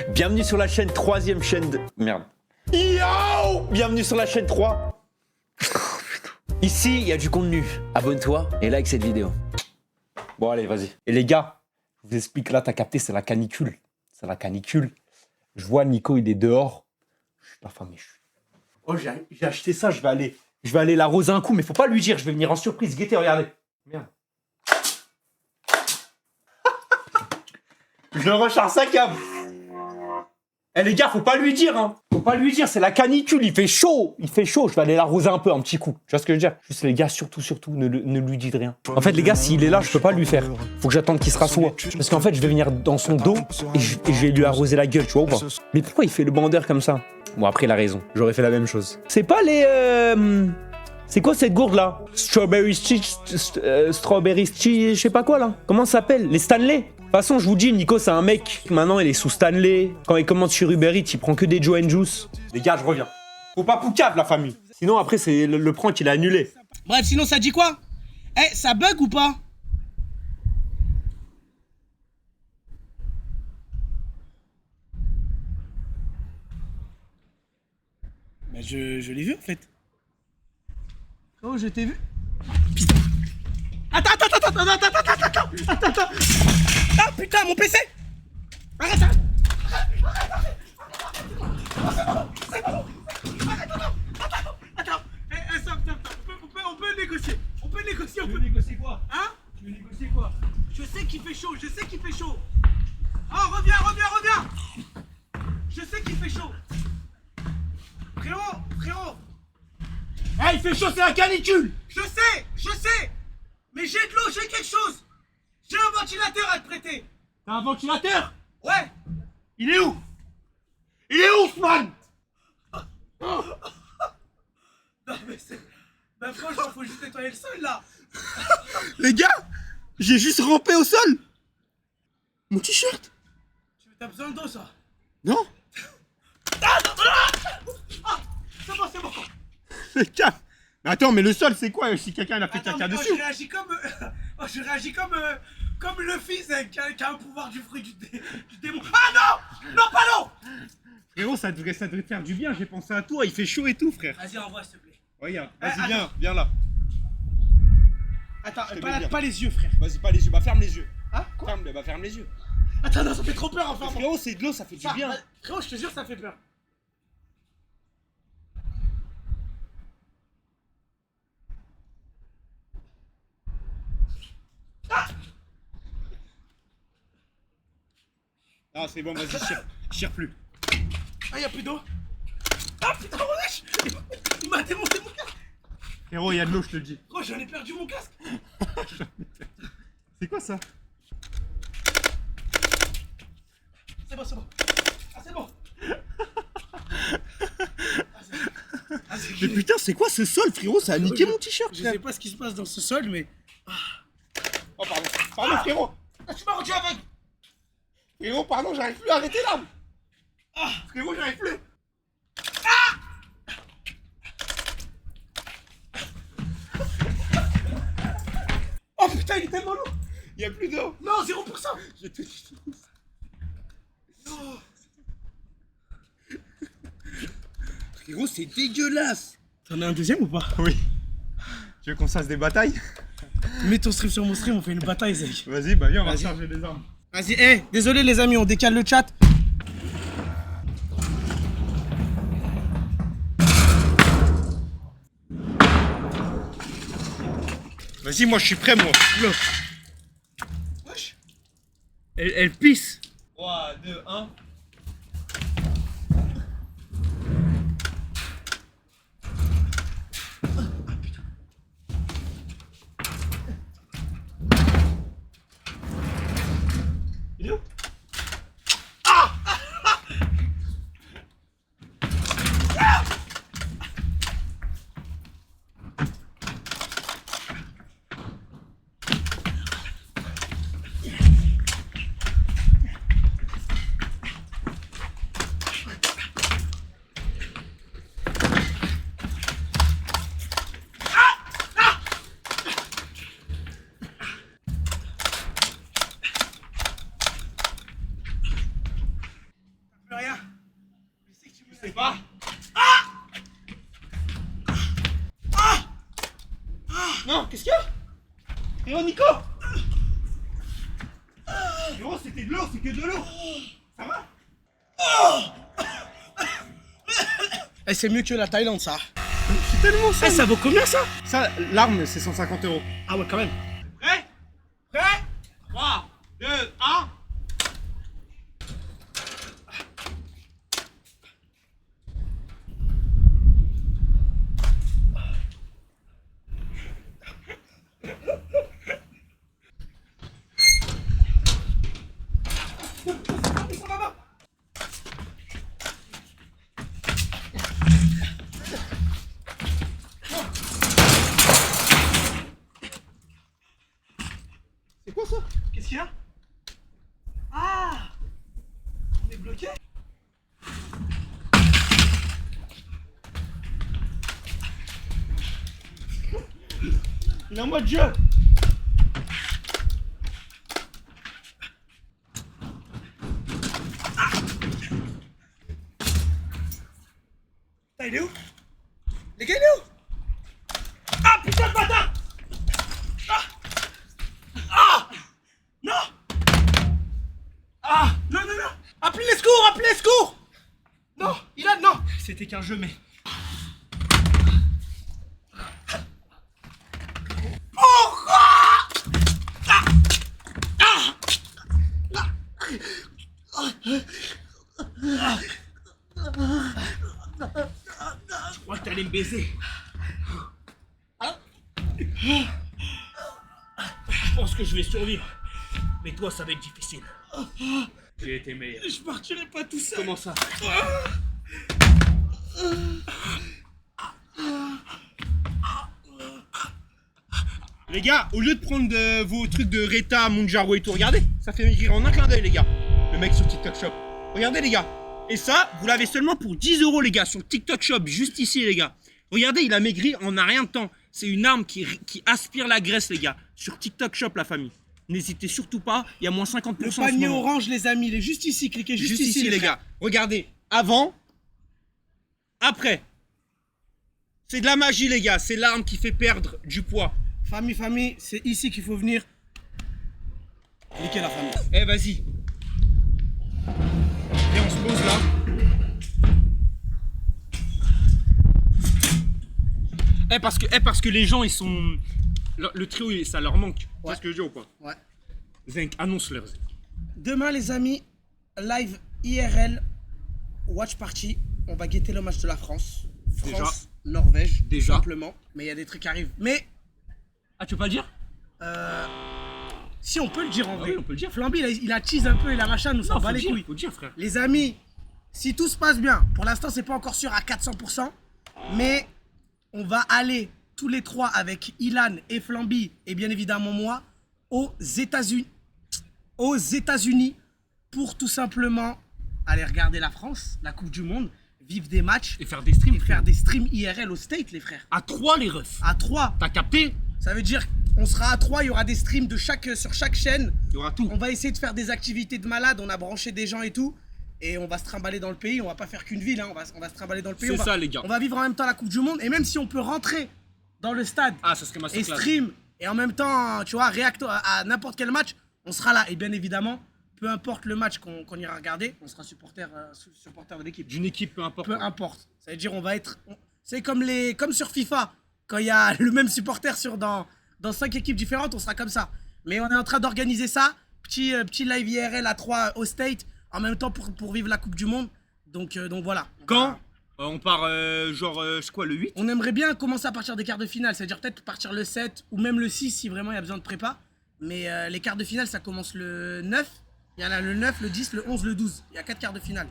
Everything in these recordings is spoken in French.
Bienvenue sur la chaîne, troisième chaîne de... Merde. Yo! Bienvenue sur la chaîne 3. Ici, il y a du contenu. Abonne-toi et like cette vidéo. Bon, allez, vas-y. Et les gars, je vous explique, là, t'as capté, c'est la canicule. C'est la canicule. Je vois Nico, il est dehors. Je suis pas famé. Oh, j'ai acheté ça, je vais aller l'arroser un coup, mais faut pas lui dire, je vais venir en surprise. Guettez, regardez. Merde. Je recharge sa cave. Eh les gars, faut pas lui dire, hein. Faut pas lui dire, c'est la canicule, il fait chaud. Il fait chaud, je vais aller l'arroser un peu, un petit coup. Tu vois ce que je veux dire? Juste les gars, surtout, ne lui dites rien. En fait, les gars, s'il est là, je peux pas lui faire. Faut que j'attende qu'il se rassoie. Parce qu'en fait, je vais venir dans son dos et je vais lui arroser la gueule, tu vois ou pas? Mais pourquoi il fait le bandeur comme ça? Bon, après, il a raison. J'aurais fait la même chose. C'est pas les... C'est quoi cette gourde là? Strawberry cheese, je sais pas quoi là. Comment ça s'appelle? Les Stanley? De toute façon, je vous dis, Nico, c'est un mec. Maintenant, il est sous Stanley. Quand il commande sur Uber Eats, il prend que des Joe & Juice. Les gars, je reviens. Faut pas poucave, la famille. Sinon, après, c'est le prank, il a annulé. Bref, sinon, ça dit quoi? Eh, ça bug ou pas? Bah, je l'ai vu, en fait. Oh, je t'ai vu. Putain. Attends. Ah, putain, mon PC. Arrête. Attends. Stop. On peut négocier. On peut négocier quoi? Hein? Tu veux négocier quoi? Je sais qu'il fait chaud. Oh, reviens. Je sais qu'il fait chaud. Frérot. Eh, il fait chaud, c'est la canicule. Je sais. Mais j'ai de l'eau, j'ai quelque chose. J'ai un ventilateur à te prêter. T'as un ventilateur? Ouais. Il est où? Ousmane? Non mais c'est... Bah franchement, faut juste nettoyer le sol là. Les gars, j'ai juste rampé au sol. Mon t-shirt. T'as besoin d'eau ça? Non. C'est bon. Les gars. Mais attends, mais le sol c'est quoi si quelqu'un a fait caca dessus? Je réagis comme le fils qui a un pouvoir du fruit du démon. Ah non, pas l'eau. Frérot, ça devrait faire du bien, j'ai pensé à toi, il fait chaud et tout, frère. Vas-y, envoie s'il te plaît. Regarde, vas-y, viens là. Attends, pas les yeux, frère. Vas-y, pas les yeux, bah ferme les yeux. Hein? Quoi? Ferme les yeux. Attends, non, ça fait trop peur enfin. Frérot, c'est de l'eau, ça fait du bien. Frérot, je te jure, ça fait peur. Ah, c'est bon, vas-y, chire plus. Ah, y'a plus d'eau. Ah putain, wesh. Il m'a démonté mon casque. Frérot, il y a de l'eau, je te le dis. Gros, j'en ai perdu mon casque. C'est quoi ça? C'est bon. Ah, c'est bon. Mais putain, c'est quoi ce sol, frérot? Ça a niqué mon t-shirt, Je sais pas ce qui se passe dans ce sol, mais... Oh, pardon, frérot. Ah, tu m'as rendu aveugle. Frérot, pardon, j'arrive plus à arrêter l'arme. Ah, Frérot, j'arrive plus. oh putain, il est tellement lourd. Il y a plus d'eau. Non, 0%. Je te dis. Oh. Frérot, c'est dégueulasse. T'en as un deuxième ou pas? Oui. Tu veux qu'on se fasse des batailles? Mets ton stream sur mon stream, on fait une bataille, Zach. Vas-y, bah viens, on va charger des armes. Vas-y, désolé les amis, on décale le chat. Vas-y, moi je suis prêt, moi. Wesh. Elle pisse. 3, 2, 1. Il est où? sais pas. Non, qu'est-ce qu'il y a? Frérot Nico. Frérot, c'était de l'eau, c'est que de l'eau. Ça va? Eh, c'est mieux que la Thaïlande, ça. C'est tellement ça. Eh, ça vaut combien ça? Ça, l'arme, c'est 150 €. Ah ouais, quand même. Prêt? Prêt? 3, 2, 1. C'est quoi ça? Qu'est-ce qu'il y a? Ah! On est bloqué? Il est en mode jeu. Ah, il est où? Les gars, il est où? Ah putain de bâtard! Ah! Ah! Non! Ah! Non, non, non! Appelez les secours, appelez les secours. Non, il a, non. C'était qu'un jeu, mais... Je crois que t'allais me baiser. Je pense que je vais survivre. Mais toi, ça va être difficile. J'ai été meilleur. Je partirai pas tout seul. Comment ça? Les gars, au lieu de prendre vos trucs de Reta, Munjaro et tout, regardez, ça fait maigrir en un clin d'œil, les gars. Le mec sur TikTok Shop. Regardez, les gars. Et ça, vous l'avez seulement pour 10 €, les gars, sur TikTok Shop, juste ici, les gars. Regardez, il a maigri en un rien de temps. C'est une arme qui aspire la graisse, les gars. Sur TikTok Shop, la famille. N'hésitez surtout pas, il y a moins 50% Le en ce panier moment. orange, les amis, il est juste ici. Cliquez juste ici, les gars. Regardez, avant, après. C'est de la magie, les gars. C'est l'arme qui fait perdre du poids. Famille, c'est ici qu'il faut venir. Cliquez la famille. Eh, vas-y. Et on se pose là. Parce que les gens, ils sont... Le trio, ça leur manque. Tu vois ce que je veux dire ou pas? Ouais. Zenk, annonce-leur. Demain, les amis, live IRL, watch party. On va guetter le match de la France. Déjà. France, Norvège, Déjà. tout simplement. Mais il y a des trucs qui arrivent. Mais Ah, tu veux pas le dire? si on peut le dire en vrai. oui, on peut le dire. Flamby, il a tease un peu et la machin nous s'en bat les couilles. Faut le dire, frère. Les amis, si tout se passe bien, pour l'instant, c'est pas encore sûr à 400%, mais on va aller tous les trois avec Ilan et Flamby et bien évidemment moi aux États-Unis pour tout simplement aller regarder la France, la Coupe du Monde, vivre des matchs Et faire des streams. et faire des streams IRL au State, les frères. À 3, les refs. À 3, T'as capté? ça veut dire on sera à 3, il y aura des streams sur chaque chaîne. Il y aura tout. On va essayer de faire des activités de malade, on a branché des gens et tout. Et on va se trimballer dans le pays, on va pas faire qu'une ville, hein. on va se trimballer dans le pays. C'est ça, les gars. On va vivre en même temps la Coupe du Monde. Et même si on peut rentrer dans le stade Ah, ça serait ma et stream, et en même temps, tu vois, réacte à n'importe quel match, on sera là. Et bien évidemment, peu importe le match qu'on ira regarder, on sera supporter de l'équipe. D'une équipe, peu importe. Peu importe. Ça veut dire on va être... C'est comme sur FIFA, quand il y a le même supporter dans 5 équipes différentes, on sera comme ça. Mais on est en train d'organiser ça. Petit live IRL à 3 au State, en même temps pour vivre la Coupe du Monde. Donc voilà. Quand on part c'est quoi, le 8? On aimerait bien commencer à partir des quarts de finale, c'est-à-dire peut-être partir le 7 ou même le 6 si vraiment il y a besoin de prépa. Mais les quarts de finale, ça commence le 9. Il y en a le 9, le 10, le 11, le 12. Il y a 4 quarts de finale.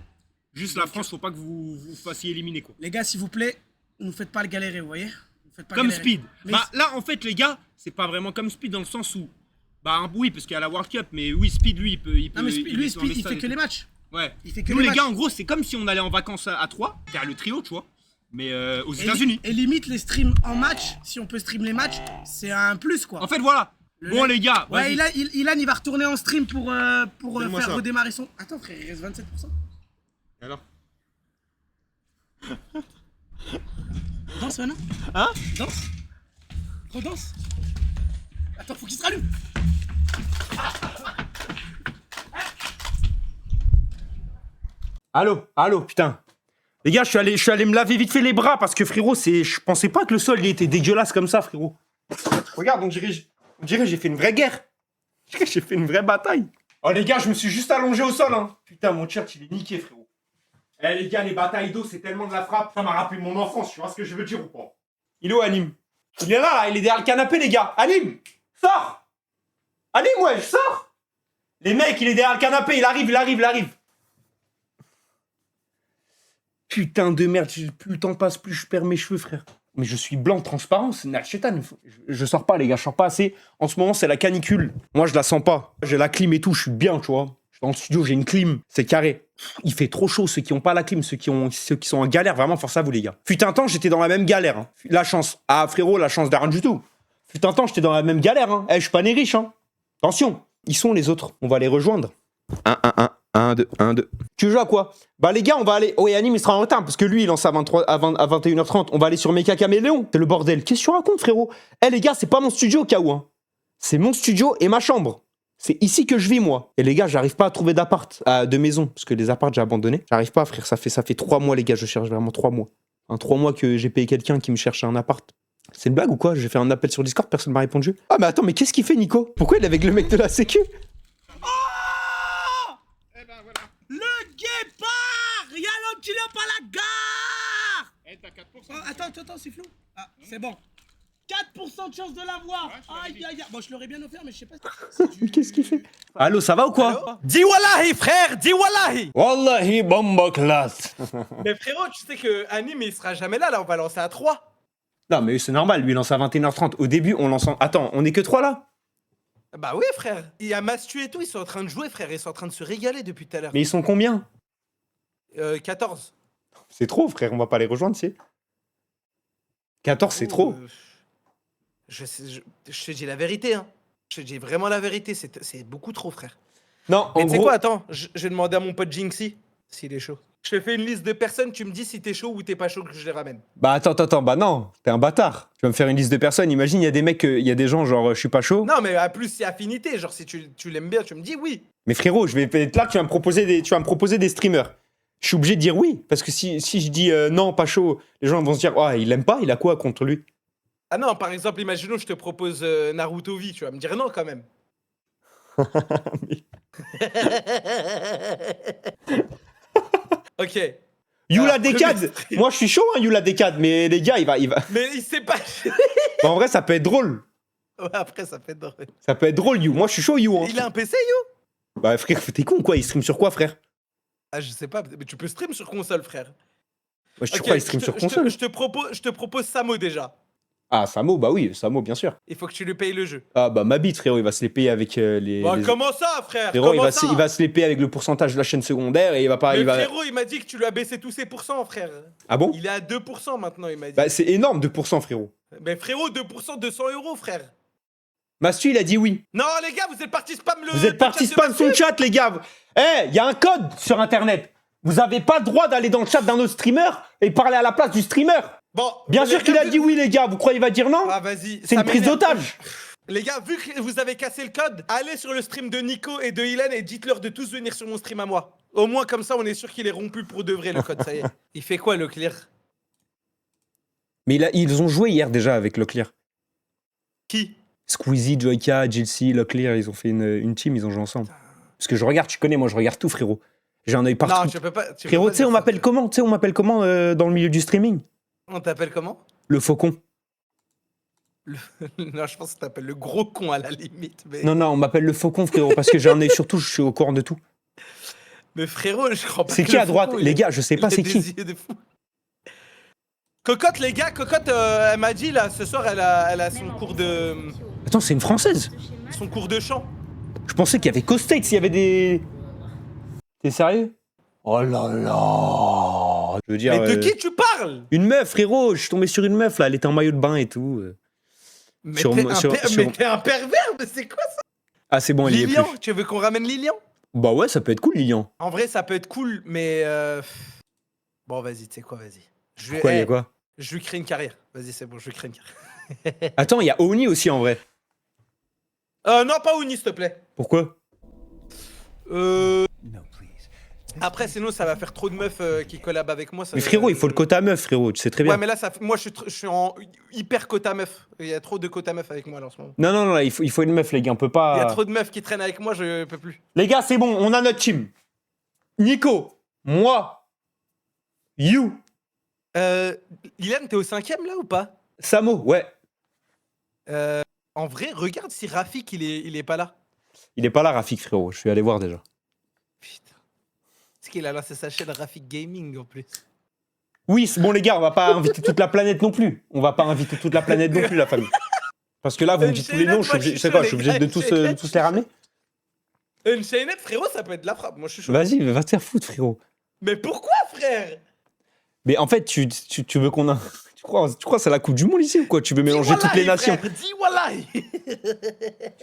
Juste la France, faut pas que vous vous fassiez éliminer, quoi. Les gars, s'il vous plaît, ne nous faites pas le galérer, vous voyez? Nous faites pas Comme galérer. Speed. Mais Bah là, en fait, les gars, c'est pas vraiment comme Speed dans le sens où... Bah oui, parce qu'il y a la World Cup, mais oui, Speed, lui, il peut... non mais lui, Speed, il fait que les matchs. Ouais. Il fait que Nous, les les matchs. gars, en gros, c'est comme si on allait en vacances à 3, car le trio, tu vois, mais aux États-Unis. Et limite, les streams en match, si on peut stream les matchts, c'est un plus, quoi. En fait, voilà. Bon, les gars, Ouais, vas-y. Ilan, il va retourner en stream pour Donne-moi faire ça. redémarrer son... Attends, frère, il reste 27%. Alors Danse maintenant. Hein? Danse. Redanse. Attends, faut qu'il se rallume. Allô, putain. Les gars, je suis allé me laver vite fait les bras parce que frérot, je pensais pas que le sol il était dégueulasse comme ça, frérot. Regarde, on dirait que j'ai fait une vraie guerre. On dirait que j'ai fait une vraie bataille. Oh les gars, je me suis juste allongé au sol, hein. Putain, mon shirt il est niqué, frérot. Eh les gars, les batailles d'eau, c'est tellement de la frappe. Ça m'a rappelé mon enfance, tu vois ce que je veux dire ou pas? Il est où, Anim? Il est là, il est derrière le canapé, les gars. Anim, sors. Anim, ouais, sors. Les mecs, il est derrière le canapé, il arrive. Putain de merde, plus le temps passe, plus je perds mes cheveux, frère. Mais je suis blanc, transparent, c'est Nalchetan. Je sors pas, les gars, je sors pas assez. En ce moment, c'est la canicule. Moi, je la sens pas. J'ai la clim et tout, je suis bien, tu vois. Je suis dans le studio, j'ai une clim, c'est carré. Il fait trop chaud, ceux qui ont pas la clim, ceux qui sont en galère, vraiment, force à vous, les gars. Fut un temps, j'étais dans la même galère. Hein. La chance. Ah, frérot, la chance d'arrêt du tout. Fut un temps, j'étais dans la même galère. Hein. Je suis pas né riche, hein. Attention, ils sont les autres. On va les rejoindre. 1, 2. Tu joues à quoi? Bah les gars, on va aller... Oh, et Anim, il sera en retard, parce que lui, il lance à 21h30. On va aller sur Mecha Caméléon. C'est le bordel. Qu'est-ce que tu racontes, frérot? Les gars, c'est pas mon studio, Kaou. Hein. C'est mon studio et ma chambre. C'est ici que je vis, moi. Et les gars, j'arrive pas à trouver d'appart, de maison, parce que les apparts, j'ai abandonné. J'arrive pas, frère. Ça fait 3 mois, les gars, je cherche vraiment 3 mois. 3 mois que j'ai payé quelqu'un qui me cherche un appart. C'est une blague ou quoi? J'ai fait un appel sur Discord, personne m'a répondu. Ah, mais attends, mais qu'est-ce qu'il fait, Nico? Pourquoi il est avec le mec de la sécu? Le guépard. Y'a l'antilope à la gare. T'as 4%. Oh, attends, c'est flou. Ah, c'est bon. 4% de chance de l'avoir. Aïe. Bon, je l'aurais bien offert, mais je sais pas. Mais qu'est-ce qu'il fait? Allô, ça va ou quoi? Dis wallahi, frère, dis wallahi. Wallahi, bomba classe. Mais frérot, tu sais que Anim, il sera jamais là, on va lancer à 3. Non, mais c'est normal, lui, il lance à 21h30. Au début, on lance en... Attends, on est que 3 là? Bah oui, frère. Il y a Mastu et tout, ils sont en train de jouer, frère. Ils sont en train de se régaler depuis tout à l'heure. Mais ils sont combien? 14. C'est trop, frère, on va pas les rejoindre, tu sais. 14, c'est trop. Je te dis la vérité, hein. Je te dis vraiment la vérité, c'est beaucoup trop, frère. Non, Mais en tu sais gros... quoi, attends, je vais demander à mon pote Jinxie s'il est chaud. Je te fais une liste de personnes, tu me dis si t'es chaud ou t'es pas chaud que je les ramène. Bah attends, bah non, t'es un bâtard. Tu vas me faire une liste de personnes, imagine, il y a des mecs, il y a des gens genre, je suis pas chaud. Non, mais à plus, c'est affinité. Genre, si tu l'aimes bien, tu me dis oui. Mais frérot, je vais être là, tu vas me proposer des streamers. Je suis obligé de dire oui, parce que si je dis non, pas chaud, les gens vont se dire, oh, il aime pas, il a quoi contre lui? Ah non, par exemple, imaginons, je te propose Naruto V, tu vas me dire non quand même. Ok. Yula Alors, Decad. Moi, je suis chaud, hein, Yula Decad, mais les gars, il va... Mais il sait pas. Bah, en vrai, ça peut être drôle. Ouais, après, ça fait drôle. Ça peut être drôle, You. Moi, je suis chaud, You. Hein. Il a un PC, yo? Bah, frère, t'es con, quoi? Il stream sur quoi, frère? Ah, je sais pas, mais tu peux stream sur console, frère. Moi, je Ok, crois il stream sur console. Je te propose Samo déjà. Ah, Samo, bah oui, Samo, bien sûr. Il faut que tu lui payes le jeu. Ah, bah, ma bite, frérot, il va se les payer avec les... Bah, comment ça, frère? Frérot, Comment ça? il va se les payer avec le pourcentage de la chaîne secondaire et il va pas... Mais il va... frérot, il m'a dit que tu lui as baissé tous ses pourcents, frère. Ah bon? Il est à 2% maintenant, il m'a dit. Bah, c'est énorme, 2%, frérot. Mais frérot, 2%, 200 €, frère. Mastu, il a dit oui. Non, les gars, vous êtes partis spam le... Vous êtes partis spam son chat, les gars. Il y a un code sur Internet. Vous avez pas le droit d'aller dans le chat d'un autre streamer et parler à la place du streamer. Bon, Bien sûr qu'il a dit oui, les gars. Vous croyez qu'il va dire non? Ah, vas-y. C'est une prise d'otage. Les gars, vu que vous avez cassé le code, allez sur le stream de Nico et de Hélène et dites-leur de tous venir sur mon stream à moi. Au moins, comme ça, on est sûr qu'il est rompu pour de vrai, le code, ça y est. Il fait quoi, Leclerc? Mais ils ont joué hier déjà avec Leclerc. Qui? Squeezie, Joyka, Jilcy, Leclerc, ils ont fait une team, ils ont joué ensemble. Parce que je regarde, tu connais, moi je regarde tout, frérot. J'ai un œil partout. Non, tu peux pas. Frérot, tu sais, on m'appelle comment? Tu sais, on m'appelle comment dans le milieu du streaming? On t'appelle comment? Le faucon. Non, je pense que t'appelles le gros con à la limite. Mais... Non, on m'appelle le faucon, frérot, parce que j'ai un œil surtout, je suis au courant de tout. Mais frérot, je crois pas. C'est qui à droite? Les gars, je sais pas c'est qui. Cocotte, les gars, Cocotte, elle m'a dit là, ce soir, elle a son cours de. Attends, c'est une française? Son cours de chant. Je pensais qu'il y avait Costate s'il y avait des. T'es sérieux? Oh là là! Je veux dire. Mais de qui tu parles? Une meuf, frérot! Je suis tombé sur une meuf là, elle était en maillot de bain et tout. Mais t'es un pervers, mais c'est quoi ça? Ah, c'est bon, elle y est plus. Lilian, tu veux qu'on ramène Lilian? Bah ouais, ça peut être cool, Lilian. En vrai, ça peut être cool, mais. Bon, vas-y, tu sais quoi, vas-y. Je lui, Quoi, il y a eh, quoi? je lui crée une carrière. Vas-y, c'est bon, je lui crée une carrière. Attends, il y a Oni aussi en vrai. Non, pas Oni, s'il te plaît. Pourquoi? Après, sinon, ça va faire trop de meufs qui collabent avec moi. Mais frérot, il faut le quota meuf, frérot, tu sais très bien. Ouais, mais là, moi, je suis en hyper quota meuf. Il y a trop de quota meuf avec moi là en ce moment. Non, là, il faut une meuf, les gars, on peut pas. Il y a trop de meufs qui traînent avec moi, je peux plus. Les gars, c'est bon, on a notre team. Nico, moi, You, Ilan, t'es au 5ème là ou pas? Samo, ouais. En vrai, regarde si Rafik il est pas là. Il est pas là, Rafik, frérot, je suis allé voir déjà. Putain. Est-ce qu'il a lancé sa chaîne Rafik Gaming en plus? Oui, c'est bon, les gars, on va pas inviter toute la planète non plus. On va pas inviter toute la planète non plus, la famille. Parce que là, vous me dites tous les noms, je suis obligé de tous les ramener. Une chaînette, frérot, ça peut être de la frappe. Moi, je suis chaud. Vas-y, va te faire foutre, frérot. Mais pourquoi, frère? Mais en fait, tu veux qu'on a. Tu crois que c'est la Coupe du Monde ici ou quoi? Tu veux mélanger Dis toutes les wallahi, nations. frère, dis wallahi.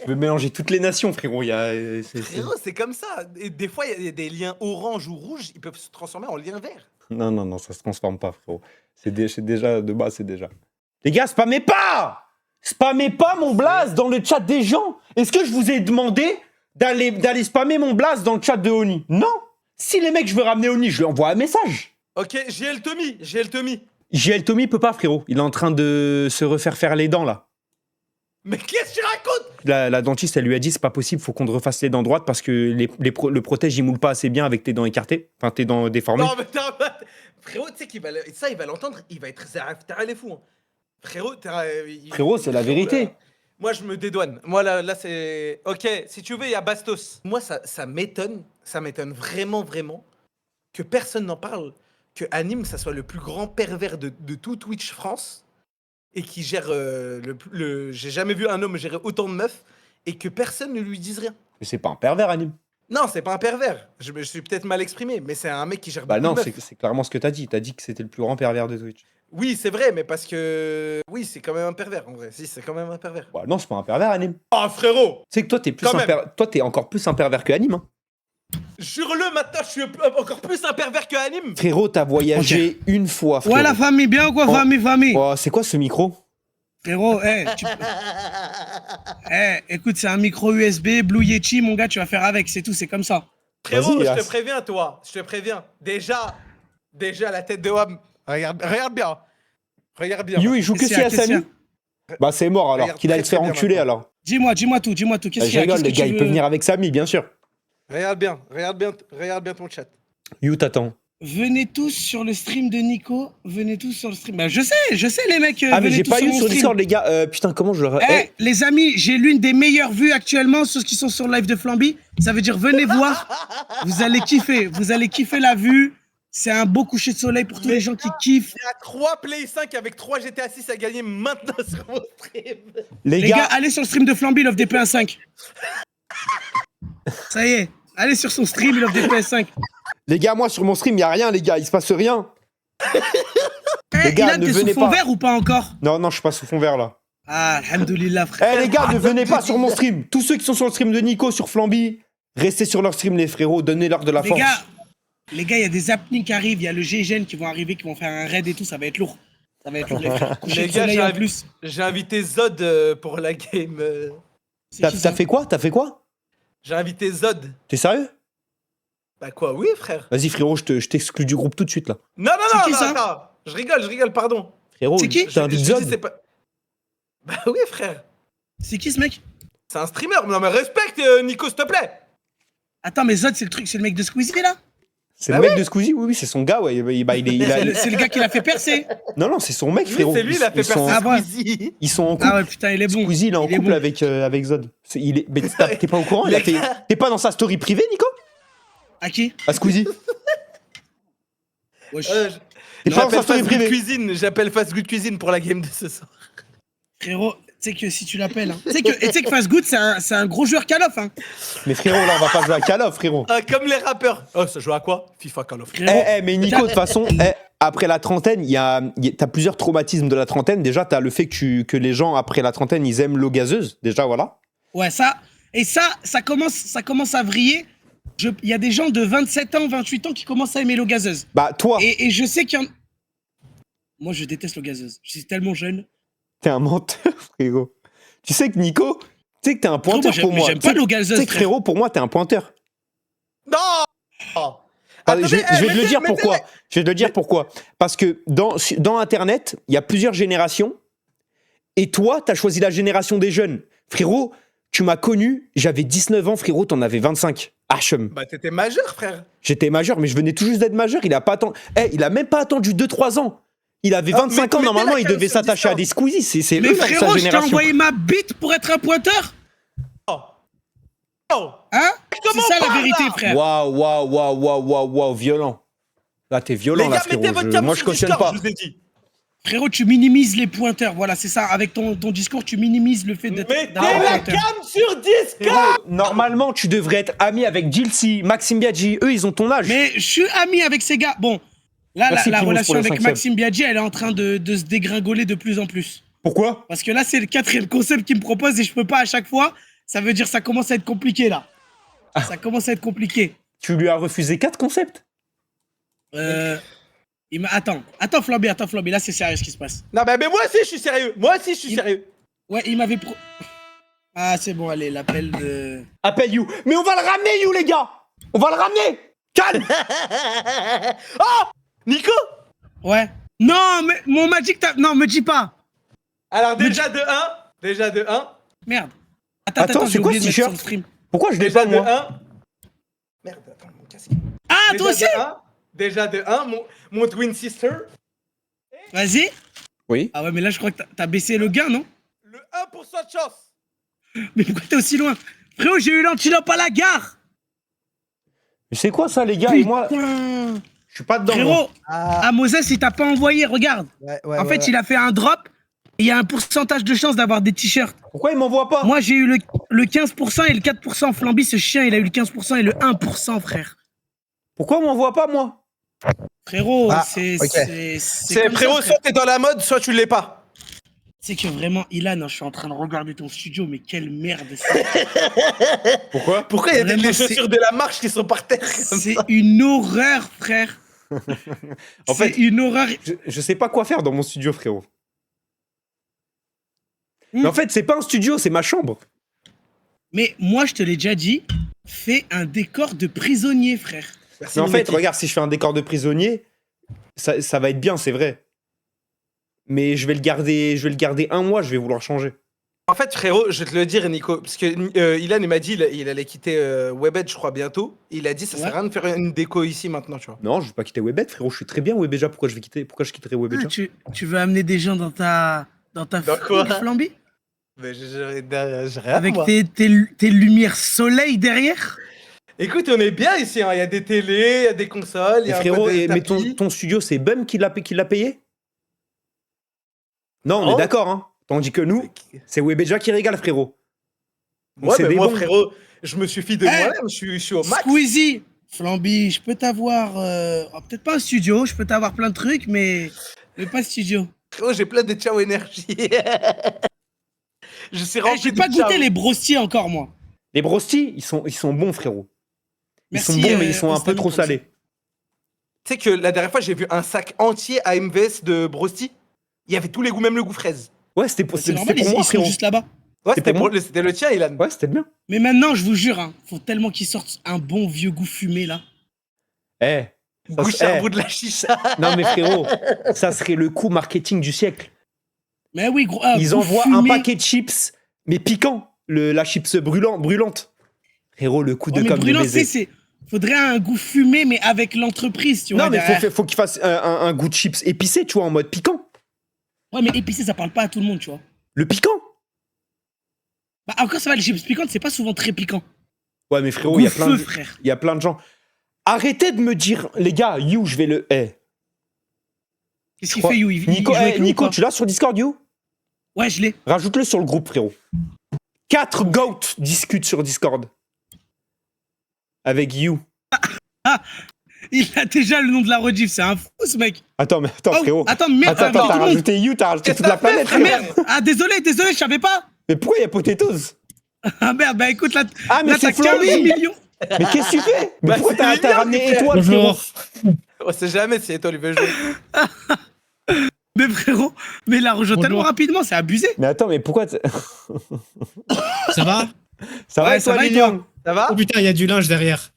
Tu veux mélanger toutes les nations, frérot. Frérot, c'est comme ça. Et des fois, il y a des liens orange ou rouge, ils peuvent se transformer en liens verts. Non, ça se transforme pas, frérot. C'est déjà, de base, c'est déjà. Les gars, spammez pas! Spammez pas mon blaze dans le chat des gens! Est-ce que je vous ai demandé d'aller spammer mon blaze dans le chat de Oni? Non! Si les mecs, je veux ramener Oni, je lui envoie un message. Ok, JL Tommy. JL Tommy peut pas, frérot. Il est en train de se refaire faire les dents, là. Mais qu'est-ce que tu racontes? La dentiste, elle lui a dit, c'est pas possible, faut qu'on te refasse les dents droites parce que le protège, il moule pas assez bien avec tes dents écartées. Enfin, tes dents déformées. Non, mais frérot, tu sais qu'il va l'entendre, il va être t'as les fous. Hein. Frérot, Frérot, c'est la vérité. Moi, je me dédouane. Moi, là c'est... Ok, si tu veux, il y a Bastos. Moi, ça m'étonne vraiment que personne n'en parle, que Anime, ça soit le plus grand pervers de tout Twitch France, et qui gère j'ai jamais vu un homme gérer autant de meufs, et que personne ne lui dise rien. Mais c'est pas un pervers, Anime. Non, c'est pas un pervers. Je me suis peut-être mal exprimé, mais c'est un mec qui gère Bah beaucoup non, de meufs. c'est clairement ce que t'as dit. T'as dit que c'était le plus grand pervers de Twitch. Oui, c'est vrai, mais parce que... Oui, c'est quand même un pervers, en vrai. Si, c'est quand même un pervers. Bah non, c'est pas un pervers, Anime. Ah, frérot! Tu sais que toi, t'es encore plus un pervers que Anime. Hein. Jure-le, maintenant, je suis encore plus un pervers que Anime. Frérot, t'as voyagé une fois, frérot. Ouais, la famille, bien ou quoi, famille? Oh, c'est quoi ce micro? Frérot, écoute, c'est un micro USB, Blue Yeti, mon gars, tu vas faire avec, c'est tout, c'est comme ça. Frérot, Vas-y, je te As. préviens, toi. Je te préviens. Déjà, la tête de Wam. Regarde bien. Regarde bien. You, il joue que si à Samy. Bah c'est mort alors, Regarde qu'il aille très, se faire très bien enculer maintenant. alors. Dis-moi tout, qu'est-ce Bah, qu'il je y a? rigole, Qu'est-ce les que gars, tu il veux peut venir avec Samy, bien sûr. Regarde bien ton chat. You, t'attends. Venez tous sur le stream de Nico, venez tous sur le stream. Bah, je sais, les mecs. Ah, mais venez j'ai tous pas eu mon sur stream. Discord, les gars. Putain, comment je le. Les amis, j'ai l'une des meilleures vues actuellement sur ceux qui sont sur le live de Flamby. Ça veut dire venez voir. Vous allez kiffer la vue. C'est un beau coucher de soleil pour tous les gens qui kiffent. Il y a 3 Play 5 avec 3 GTA 6 à gagner maintenant sur mon stream. Les Les gars, gars, allez sur le stream de Flamby, il offre des PS5. Ça y est, allez sur son stream, il offre des PS5. les gars, moi sur mon stream, y a rien, les gars, il se passe rien. Les gars, Ilan, ne t'es sous venez fond pas. vert ou pas encore? Non, je suis pas sous fond vert là. Ah, alhamdoulilah, frère. Les gars, ne venez pas sur mon stream. Tous ceux qui sont sur le stream de Nico, sur Flamby, restez sur leur stream, les frérots, donnez-leur de la force. Les gars, il y a des happenings qui arrivent, il y a le GGN qui vont arriver, qui vont faire un raid et tout, ça va être lourd. Ça va être lourd, les frères. Coucher Les de gars, soleil en plus. j'ai invité Zod pour la game. C'est qui, ça? T'as fait quoi? J'ai invité Zod. T'es sérieux? Bah quoi, oui, frère. Vas-y, frérot, je t'exclus du groupe tout de suite là. Non, C'est qui, ça? attends. Je rigole, pardon. Frérot, C'est qui? t'invites Je dis, Zod? c'est pas... Bah oui, frère. C'est qui ce mec? C'est un streamer. Non, mais respecte, Nico, s'il te plaît. Attends, mais Zod, c'est le mec de Squeezie là? C'est le mec de Squeezie? Oui, c'est son gars, ouais. C'est le gars qui l'a fait percer. Non, c'est son mec, Oui, frérot. c'est lui, il a fait Ils sont- percer Ah, ouais. Squeezie. Ils sont en couple. Ah ouais, putain, il est bon. Squeezie, il est en Il est couple bon. avec Zod. Mais t'es pas au courant? Les gars. T'es pas dans sa story privée, Nico? À qui? À Squeezie? Wesh. T'es pas dans sa J'appelle story Fast Good privée? Cuisine. J'appelle Fast Good Cuisine pour la game de ce soir. Frérot, tu sais que si tu l'appelles, hein. Tu sais que Fast Good, c'est un gros joueur Call of, hein. Mais frérot, là, on va pas jouer à Call of, frérot. Ah, comme les rappeurs. Oh, ça joue à quoi? FIFA, Call of. Frérot. Mais Nico, de toute façon, après la trentaine, t'as plusieurs traumatismes de la trentaine. Déjà, t'as le fait que les gens, après la trentaine, ils aiment l'eau gazeuse. Déjà, voilà. Ouais, ça commence à vriller Il y a des gens de 27 ans, 28 ans qui commencent à aimer l'eau gazeuse. Bah, toi, Et je sais qu'il y en... Moi, je déteste l'eau gazeuse. Je suis tellement jeune. t'es un menteur, frérot. Tu sais que Nico, tu sais que t'es un pointeur Frérot, pour moi. J'aime Tu sais pas l'eau que- tu gazeuse, sais que, frère. frérot, pour moi, t'es un pointeur. Non. Attendez, je vais te le mettez- dire mettez- pourquoi. Je vais te le dire pourquoi. Parce que dans Internet, il y a plusieurs générations. Et toi, t'as choisi la génération des jeunes. Frérot, tu m'as connu, j'avais 19 ans, frérot, t'en avais 25. Hachem. Bah, t'étais majeur, frère. J'étais majeur, mais je venais tout juste d'être majeur. Il a même pas attendu 2-3 ans. Il avait Ah, 25 ans, mettez normalement, la il cam devait sur s'attacher à Discord. des squeezies. C'est Mais eux, sa frérot, je t'ai génération. envoyé ma bite pour être un pointeur. Oh. Hein? C'est Comment ça on la parle, vérité, là frère. Waouh, violent. Là, t'es violent, Les là, gars, mettez frérot. votre cam Moi, je sur cautionne Discord, pas. je vous ai dit. Frérot, tu minimises les pointeurs. Voilà, c'est ça. Avec ton discours, tu minimises le fait d'être Mettez d'avoir un la pointeur. cam sur Discord. Frérot, normalement, tu devrais être ami avec Jilcy, Maxime Biaggi. Eux, ils ont ton âge. Mais je suis ami avec ces gars. Bon, là, Merci, la Pimous, relation pour les avec 5 Maxime Biaggi, elle est en train de se dégringoler de plus en plus. Pourquoi? Parce que là, c'est le 4e concept qu'il me propose et je peux pas à chaque fois. Ça veut dire que ça commence à être compliqué, là. Ça commence à être compliqué. Tu lui as refusé 4 concepts? Attends, Flamby, là, c'est sérieux ce qui se passe. Non, mais moi aussi, je suis sérieux. Moi aussi, je suis sérieux. Ouais, il m'avait Ah, c'est bon, allez, l'appel de... Appelle You. Mais on va le ramener, You, les gars. On va le ramener. Calme. Oh, Nico. Ouais. Non, mais mon Magic, non, me dis pas. Alors, déjà de 1. Merde. Attends, j'ai c'est quoi oublié ce de mettre sur t-shirt le stream. Pourquoi je l'ai Déjà pas, de moi? 1. Merde, attends, mon casque. Ah, toi aussi? Déjà de 1, mon twin sister. Vas-y. Oui. Ah ouais, mais là, je crois que t'as baissé le gain, non? Le 1% de chance. Mais pourquoi t'es aussi loin? Frérot, j'ai eu l'antilope à la gare. Mais c'est quoi ça, les gars? Et moi, Putain. je suis pas dedans. moi. Frérot, à Moses, il t'a pas envoyé, regarde. En fait, il a fait un drop. Et il y a un pourcentage de chance d'avoir des t-shirts. Pourquoi il m'envoie pas? Moi, j'ai eu le 15% et le 4%. Flamby, ce chien, il a eu le 15% et le 1%, frère. Pourquoi on m'envoie pas, moi? Frérot, Ah, c'est ok. c'est comme Frérot, ça, frère. soit t'es dans la mode, soit tu l'es pas. C'est que vraiment, Ilan, je suis en train de regarder ton studio, mais quelle merde c'est. Pourquoi? Pourquoi il y a Vraiment, des c'est- chaussures de la marche qui sont par terre comme C'est ça? une horreur, frère. En C'est fait, une horreur. je sais pas quoi faire dans mon studio, frérot. Hmm. Mais en fait, c'est pas un studio, c'est ma chambre. Mais moi, je te l'ai déjà dit, fais un décor de prisonnier, frère. Merci, Mais en mon fait, métier. regarde, si je fais un décor de prisonnier, ça va être bien, c'est vrai. Mais je vais le garder un mois, je vais vouloir changer. En fait, frérot, je vais te le dire, Nico, parce que Ilan, il m'a dit il allait quitter Webed, je crois, bientôt. Il a dit ça sert à rien de faire une déco ici maintenant, tu vois. Non, je veux pas quitter Webet, frérot, je suis très bien Webeja, pourquoi je quitterais Webeja? Ah, tu veux amener des gens dans ta Dans quoi Flamby? Mais j'ai rien, Avec moi. tes lumières soleil derrière? Écoute, on est bien ici, hein. Il y a des télés, il y a des consoles, il y Et a frérot, un peu de mais tapis. ton studio, c'est Bum qui l'a payé? Non, on Non. est d'accord, hein. Tandis que nous, c'est Webeja qui régale, frérot. Donc Ouais, c'est mais des moi, bons. frérot, je me suffis de Eh, moi-même, je suis au max. Squeezie, Flamby, je peux t'avoir... peut-être pas un studio, je peux t'avoir plein de trucs, mais pas studio. Frérot, j'ai plein de ciao énergie. Je suis Eh, rempli j'ai de pas ciao. goûté les brostiers encore, moi. Les brostis, ils sont bons, frérot. Ils Merci, sont bons, mais ils sont un peu Instami, trop pour ça. salés. Tu sais que la dernière fois, j'ai vu un sac entier à MVS de Brosti. Il y avait tous les goûts, même le goût fraise. Ouais, c'était pour C'est moi, normal, ils sont frérot. juste là-bas. Ouais, C'est pour moi. c'était le tien, Ilan. Ouais, c'était bien. Mais maintenant, je vous jure, hein, faut tellement qu'ils sortent un bon vieux goût fumé, là. Eh. Goût ça- charbon de la chicha. Non, mais frérot, ça serait le coup marketing du siècle. Mais oui, gros. Ils goût envoient fumé. un paquet de chips, mais piquant. La chips brûlante. Frérot, le coup Ouais, de mais com' de brûlant, baiser. c'est... Faudrait un goût fumé, mais avec l'entreprise, tu vois. Non, mais derrière. faut qu'il fasse un goût de chips épicé, tu vois, en mode piquant. Ouais, mais épicé, ça parle pas à tout le monde, tu vois. Le piquant. Bah, encore, ça va, les chips piquantes, c'est pas souvent très piquant. Ouais, mais frérot, Goût il y a plein feu, de... frère. Il y a plein de gens. Arrêtez de me dire, les gars, You, je vais le. Qu'est-ce qu'il fait, You? Il joue Nico, avec nous ou Nico quoi? tu l'as sur Discord, You? Ouais, je l'ai. Rajoute-le sur le groupe, frérot. 4 GOAT discutent sur Discord. Avec You. Il a déjà le nom de la rediff, c'est un fou, ce mec. Attends, Oh, frérot. attends, merde, Attends, tout t'as le monde. rajouté You, t'as rajouté Qu'est-ce toute la que t'as fait, planète, Ah, frère. merde. Ah, désolé, je savais pas. Mais pourquoi il y a Potatoes? Ah, merde, bah écoute, là, Ah, mais là c'est t'as 15 Flamby. millions. Mais qu'est-ce que tu fais? Mais Bah, pourquoi c'est t'as mignon, ramené Mickaël. Étoile, frérot? On sait jamais si Étoile il veut jouer. Mais frérot, mais il la rejoint tellement rapidement, c'est abusé. Mais attends, mais pourquoi Ça va? ça va Ouais, et ça toi, va et Lilian? Ça va? Oh putain, il y a du linge derrière.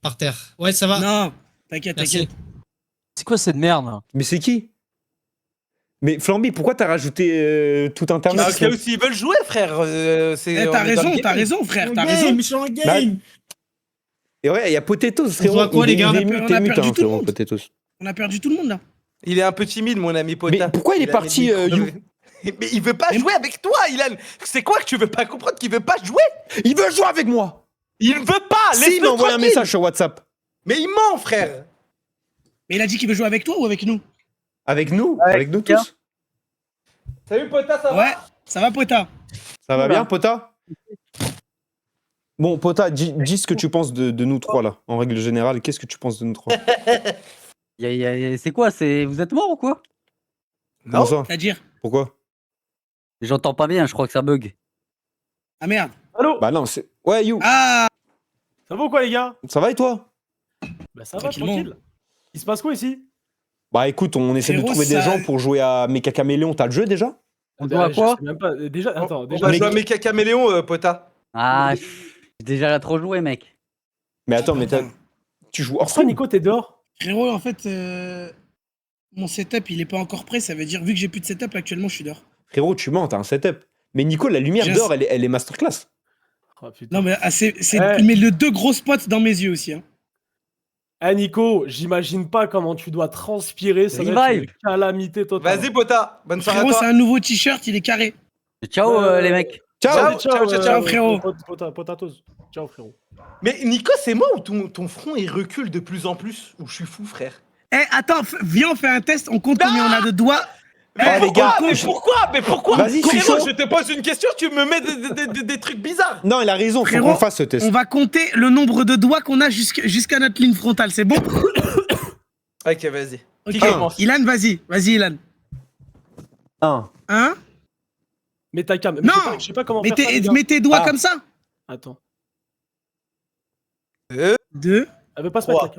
Par terre. Ouais, ça va. Non, t'inquiète, Merci. t'inquiète. C'est quoi cette merde là? Mais c'est qui? Mais Flamby, pourquoi t'as rajouté tout internet? Bah, au cas où s'ils veulent jouer, frère. Eh, t'as raison, frère, t'as raison. Je suis en Bah, game. Et ouais, il y a Potatoes, frérot. joue à quoi, les gars? Il est On a mute, t'es mute, perdu hein, tout le frérot, monde. Potatoes. On a perdu tout le monde là. Il est un peu timide, mon ami Pota. Mais pourquoi il est a parti, mis le micro You? dans- Mais il veut pas jouer avec toi, Ilan. C'est quoi que tu veux pas comprendre qu'il veut pas jouer? Il veut jouer avec moi! Il veut pas. Si, il Laisse-le m'a envoyé un tranquille. message sur WhatsApp. Mais il ment, frère. Mais il a dit qu'il veut jouer avec toi ou avec nous? Avec nous? Ouais, Avec nous tiens. tous? Salut Pota, ça va? Ouais, ça va, Pota? Ça va bien, Pota? Bon, Pota, dis ce que tu penses de nous trois, là. En règle générale, qu'est-ce que tu penses de nous trois? C'est quoi? Vous êtes mort ou quoi? Comment ça? C'est-à-dire? Pourquoi? J'entends pas bien, je crois que ça bug. Ah merde. Allô? Bah non, c'est... Ouais, You, Ah, Ça va ou quoi, les gars? ça va et toi? Bah, ça va, Tranquillement. tranquille. Il se passe quoi ici? Bah écoute, on essaie de Frérot, trouver des ça- gens pour jouer à Mecha Caméléon. T'as le jeu déjà? On doit à quoi? Je sais même pas. Déjà, attends, On déjà. va Mais- jouer à Mecha Caméléon, Pota. Ah, j'ai déjà trop joué, mec. Mais attends, mais tu joues hors Pourquoi, stream? Nico, t'es dehors? frérot, en fait, mon setup il est pas encore prêt. Ça veut dire, vu que j'ai plus de setup, actuellement je suis dehors. Frérot, tu mens, t'as un setup. Mais Nico, la lumière J'ai un- dehors, elle est masterclass. Oh, putain. Non, mais Eh. il met le deux gros spots dans mes yeux aussi. Hein. Eh, Nico, j'imagine pas comment tu dois transpirer. Ça doit être Revive. une calamité totale. Vas-y, Pota. Bonne soirée à Frérot, c'est toi. un nouveau t-shirt, il est carré. Ciao, les mecs. Ciao! ciao, frérot. Potatoes. Ciao, frérot. Mais Nico, c'est moi ou ton front il recule de plus en plus? Ou je suis fou, frère? Eh, attends, viens, on fait un test, on compte combien on a de doigts. Ah, les gars, Mais pourquoi? Vas-y, je suis Frérot, chaud. je te pose une question, tu me mets des trucs bizarres. Non, il a raison, faut Frérot, qu'on fasse ce test. On va compter le nombre de doigts qu'on a jusqu'à notre ligne frontale, c'est bon? Ok, vas-y. Qui Ok. commence? Ilan, vas-y, Ilan. 1. Hein? Mets ta cam. Non. Je sais pas comment Mets faire ça, les gars. mets tes doigts Ah. comme ça. Attends. 2. Elle veut pas se mettre Trois. la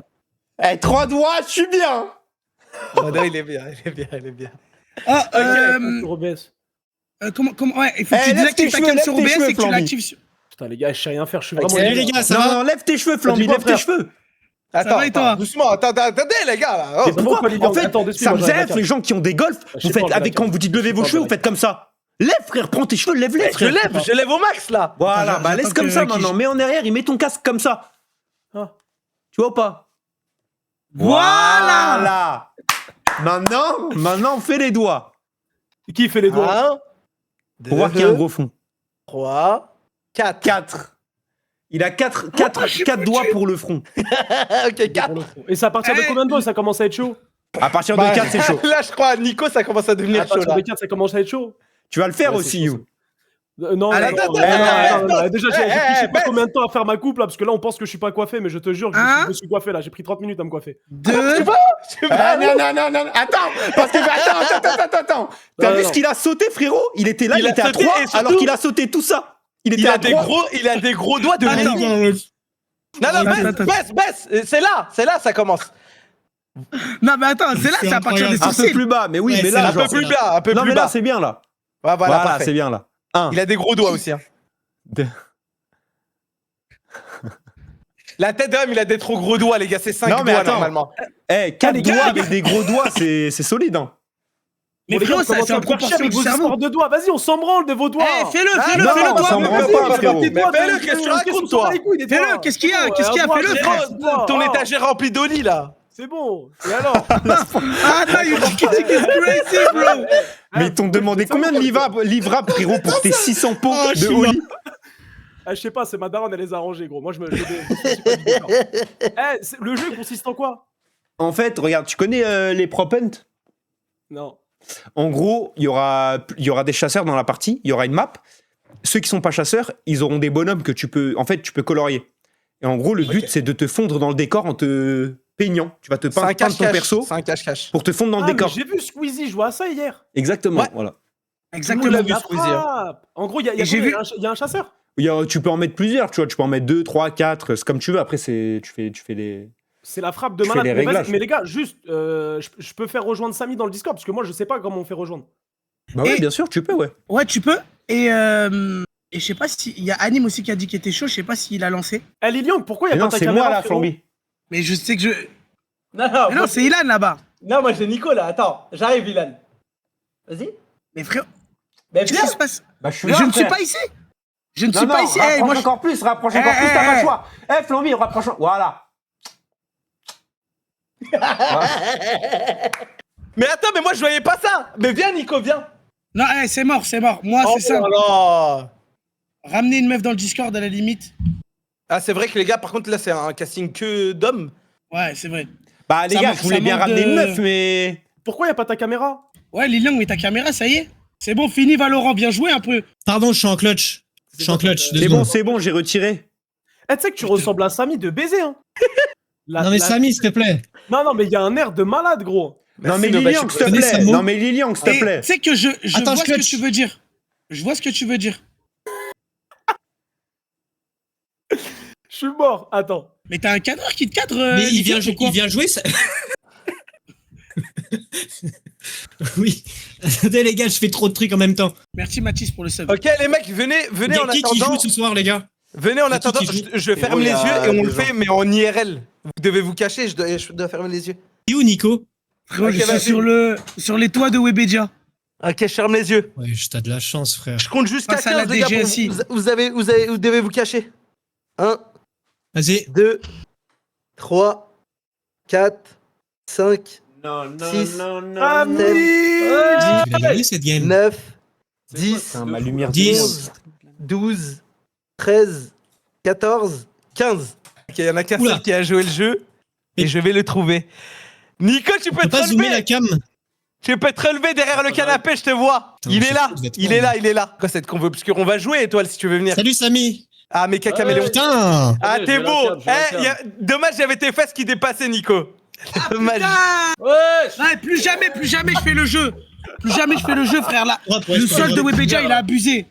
cam. Eh, 3 doigts, je suis bien! Oh, non, il est bien. Ah, Sur OBS. comment, ouais, il faut que tu lève désactives tes ta cheveux, cam lève sur tes OBS cheveux, et que tu Flamby. l'actives sur... Putain, les gars, je sais rien faire. Je suis Ok. vraiment. Salut nul. les gars, ça Non, va? non, lève tes cheveux, Flamby, dis quoi, lève tes frère cheveux! Attends, va et toi? doucement, attendez les gars là. Oh. Mais pourquoi pas, Lilian? En fait, Attends, ça explique-moi, me j'arrive à zèle, la les gens qui ont des golfs, Je sais vous pas, faites, j'ai avec la quand vous dites levez Je vos sais cheveux, pas, vous faites comme ça. Lève, frère, prends tes cheveux, lève-les, Je frère. lève au max là. Voilà, Attends, bah laisse j'attends comme que- ça qui- maintenant, mets en arrière, il met ton casque comme ça. Ah. Tu vois ou pas? Voilà. Maintenant, on fait les doigts. Qui fait les doigts? 1, Pour voir qu'il y a un gros fond. 3, 4. 4. Il a 4 doigts pour le front. Ok, 4. Et c'est à partir de Eh. combien de doigts ça commence à être chaud? À partir de 4, c'est chaud. Là, je crois, Nico, ça commence à À devenir chaud partir là. de 4, ça commence à être chaud. Tu vas le faire Ouais, aussi, c'est chaud, You. Non, Allez, non, attends, non, attends, non, non, déjà, j'ai pris je sais pas baisse. combien de temps à faire ma coupe là, parce que là, on pense que je suis pas coiffé, mais je te jure, je me suis coiffé là, j'ai pris 30 minutes à me coiffer. 2. Ah, non, attends, parce que attends. T'as Non, vu non. ce qu'il a sauté, frérot? Il était là, Il il a était à sauté 3, et surtout- alors qu'il a sauté tout ça. Il était Il à a des 3. gros doigts de Attends. génie. Non, Attends. baisse. C'est là, ça commence. Non, mais attends, c'est là, C'est c'est à partir des incroyable. Un peu sourcils. plus bas, mais oui, Ouais, mais c'est là, un Un genre. peu plus bas, un peu Non, plus mais là, bas. c'est bien là. Ouais, voilà, Voilà, parfait. c'est bien là. 1. Il a des gros doigts aussi. Hein. Deux. La tête d'homme, il a des trop gros doigts, les gars. C'est 5 Non, mais doigts attends. normalement. Eh, 4 les gars, doigts les avec des gros doigts, c'est solide, hein. Mais Bon, les gars, frérot, on ça, commence c'est à en me faire chier proportion avec du vos cerveau. histoires de doigts. Vas-y, on s'en branle de vos doigts. Eh, fais-le, non, fais-le, on toi. s'en branle pas, frérot. Mais fais-le, qu'est-ce que tu racontes, toi? Fais-le, qu'est-ce qu'il y a? Qu'est-ce qu'il y a? Fais-le, frère. Ton étagère remplie d'oli là. C'est bon. Et alors? Ah non, you think it's crazy, bro. Mais ils t'ont demandé combien de livrables, frérot, pour tes 600 pots Oh, je de suis Oli? Ah, je sais pas, c'est ma daronne, elle les a rangés, gros. Moi, je suis pas du d'accord. Le jeu consiste en quoi? En fait, regarde, tu connais les prop hunt? Non. En gros, il y aura des chasseurs dans la partie, il y aura une map. Ceux qui sont pas chasseurs, ils auront des bonhommes que tu peux colorier. Et en gros, le but, c'est de te fondre dans le décor en te peignant. Tu vas te C'est un peindre ton cache-cache. perso C'est un cache-cache. pour te fondre dans le Ah, mais décor. j'ai vu Squeezie jouer à ça hier. Exactement, Ouais. voilà. Exactement. l'a vu, La Squeezie, hein. frappe. En gros, il y a Et j'ai combien? vu- Il y a un chasseur? Tu peux en mettre plusieurs, tu vois. Tu peux en mettre 2, 3, 4, c'est comme tu veux. Après, tu fais les. C'est la frappe de Tu fais malade. les Mais, vas-y, réglages. mais les gars, juste, je peux faire rejoindre Samy dans le Discord parce que moi, je sais pas comment on fait rejoindre. Bah ouais, Et- bien sûr, tu peux, ouais. Ouais, tu peux. Et je sais pas si. Il y a Anim aussi qui a dit qu'il était chaud, je sais pas s'il a lancé. Eh Lilian, pourquoi il y a Mais pas non, ta c'est caméra moi là, frérot Flamby. Mais je sais que je. Non, Mais non, c'est Ilan là-bas. non, moi j'ai Nico là. Attends, j'arrive, Ilan. Vas-y. Mais frère, Mais qu'est-ce viens. qui se passe? Bah, je suis Mais là, je ne suis frère. pas ici. Je ne Non, suis non, pas ici. Eh, rapproche moi, je- encore plus, rapproche Eh, encore plus, t'as eh, pas le eh. choix. Eh, Flamby, rapproche. Voilà. Mais attends, mais moi je voyais pas ça. Mais viens, Nico, viens. Non, c'est mort, c'est mort. Moi, Oh c'est ça. là là. Ramener une meuf dans le Discord à la limite. Ah, c'est vrai que les gars, par contre, là, c'est un casting que d'hommes. Ouais, c'est vrai. Bah, les Ça gars, manque- je voulais ça bien manque ramener de- une meuf, mais. Pourquoi il y a pas ta caméra? Ouais, Lilian, mais ta caméra, ça y est. C'est bon, fini, Valorant, bien joué un peu. Pardon, je suis en clutch. Je suis en clutch. deux secondes. C'est bon, j'ai retiré. Eh, tu sais que tu ressembles à Samy de baiser, hein. Non, mais Samy, s'il te plaît. Non, mais il y a un air de malade, gros. Non, mais Merci, Lilian, bah, s'il te connais plaît. ce mot Non, mais Lilian, s'il te Et plaît. tu sais que je Attends, vois je ce que clutch. tu veux dire. Je vois ce que tu veux dire. Je suis mort. Attends. Mais t'as un cadreur qui te cadre. Mais il Lilian, ou quoi vient jouer, ça. Oui. Attendez, les gars, je fais trop de trucs en même temps. Merci Mathis pour le sub. Ok, les mecs, venez Il y en a qui attendant. joue ce soir, les gars? Venez en qui attendant. joue Je ferme il y les a yeux et on le des fait, gens. mais en IRL. Vous devez vous cacher, je dois fermer les yeux. Et où, Nico? Frérot, Ok, je suis vas-y. sur les toits de Webedia. Ok, je ferme les yeux. Ouais, t'as de la chance, frère. Je compte jusqu'à Passe à la 15, les gars. DGSI. Vous devez vous cacher. 1, Vas-y. 2, 3, 4, 5, Non, Six. Ami Tu vas gagner cette game. 9, 10, Putain, ma lumière 10. 12, 13, 14, 15. Ok, il y en a qu'un Oula. seul qui a joué le jeu et Mais- je vais le trouver. Nico, tu Tu peux peux te pas zoomer la relever. cam? Tu peux te relever derrière le canapé, je te vois. Putain, Il c'est est là. fou, vous êtes Il fort, est là, hein. il est là. Quoi, cette convo obscure? On va jouer, étoile, si tu veux venir. Salut, Samy. Ah, mais cacaméléon. Putain. Ah, Ouais, t'es je vais la beau. cam, je vais la Dommage, il y avait tes fesses qui dépassaient, Nico. Dommage. Ouais. Ouais, plus jamais je fais le jeu. Plus jamais je fais le jeu, frère. Là, Ouais, le sol de Webedia, il a abusé.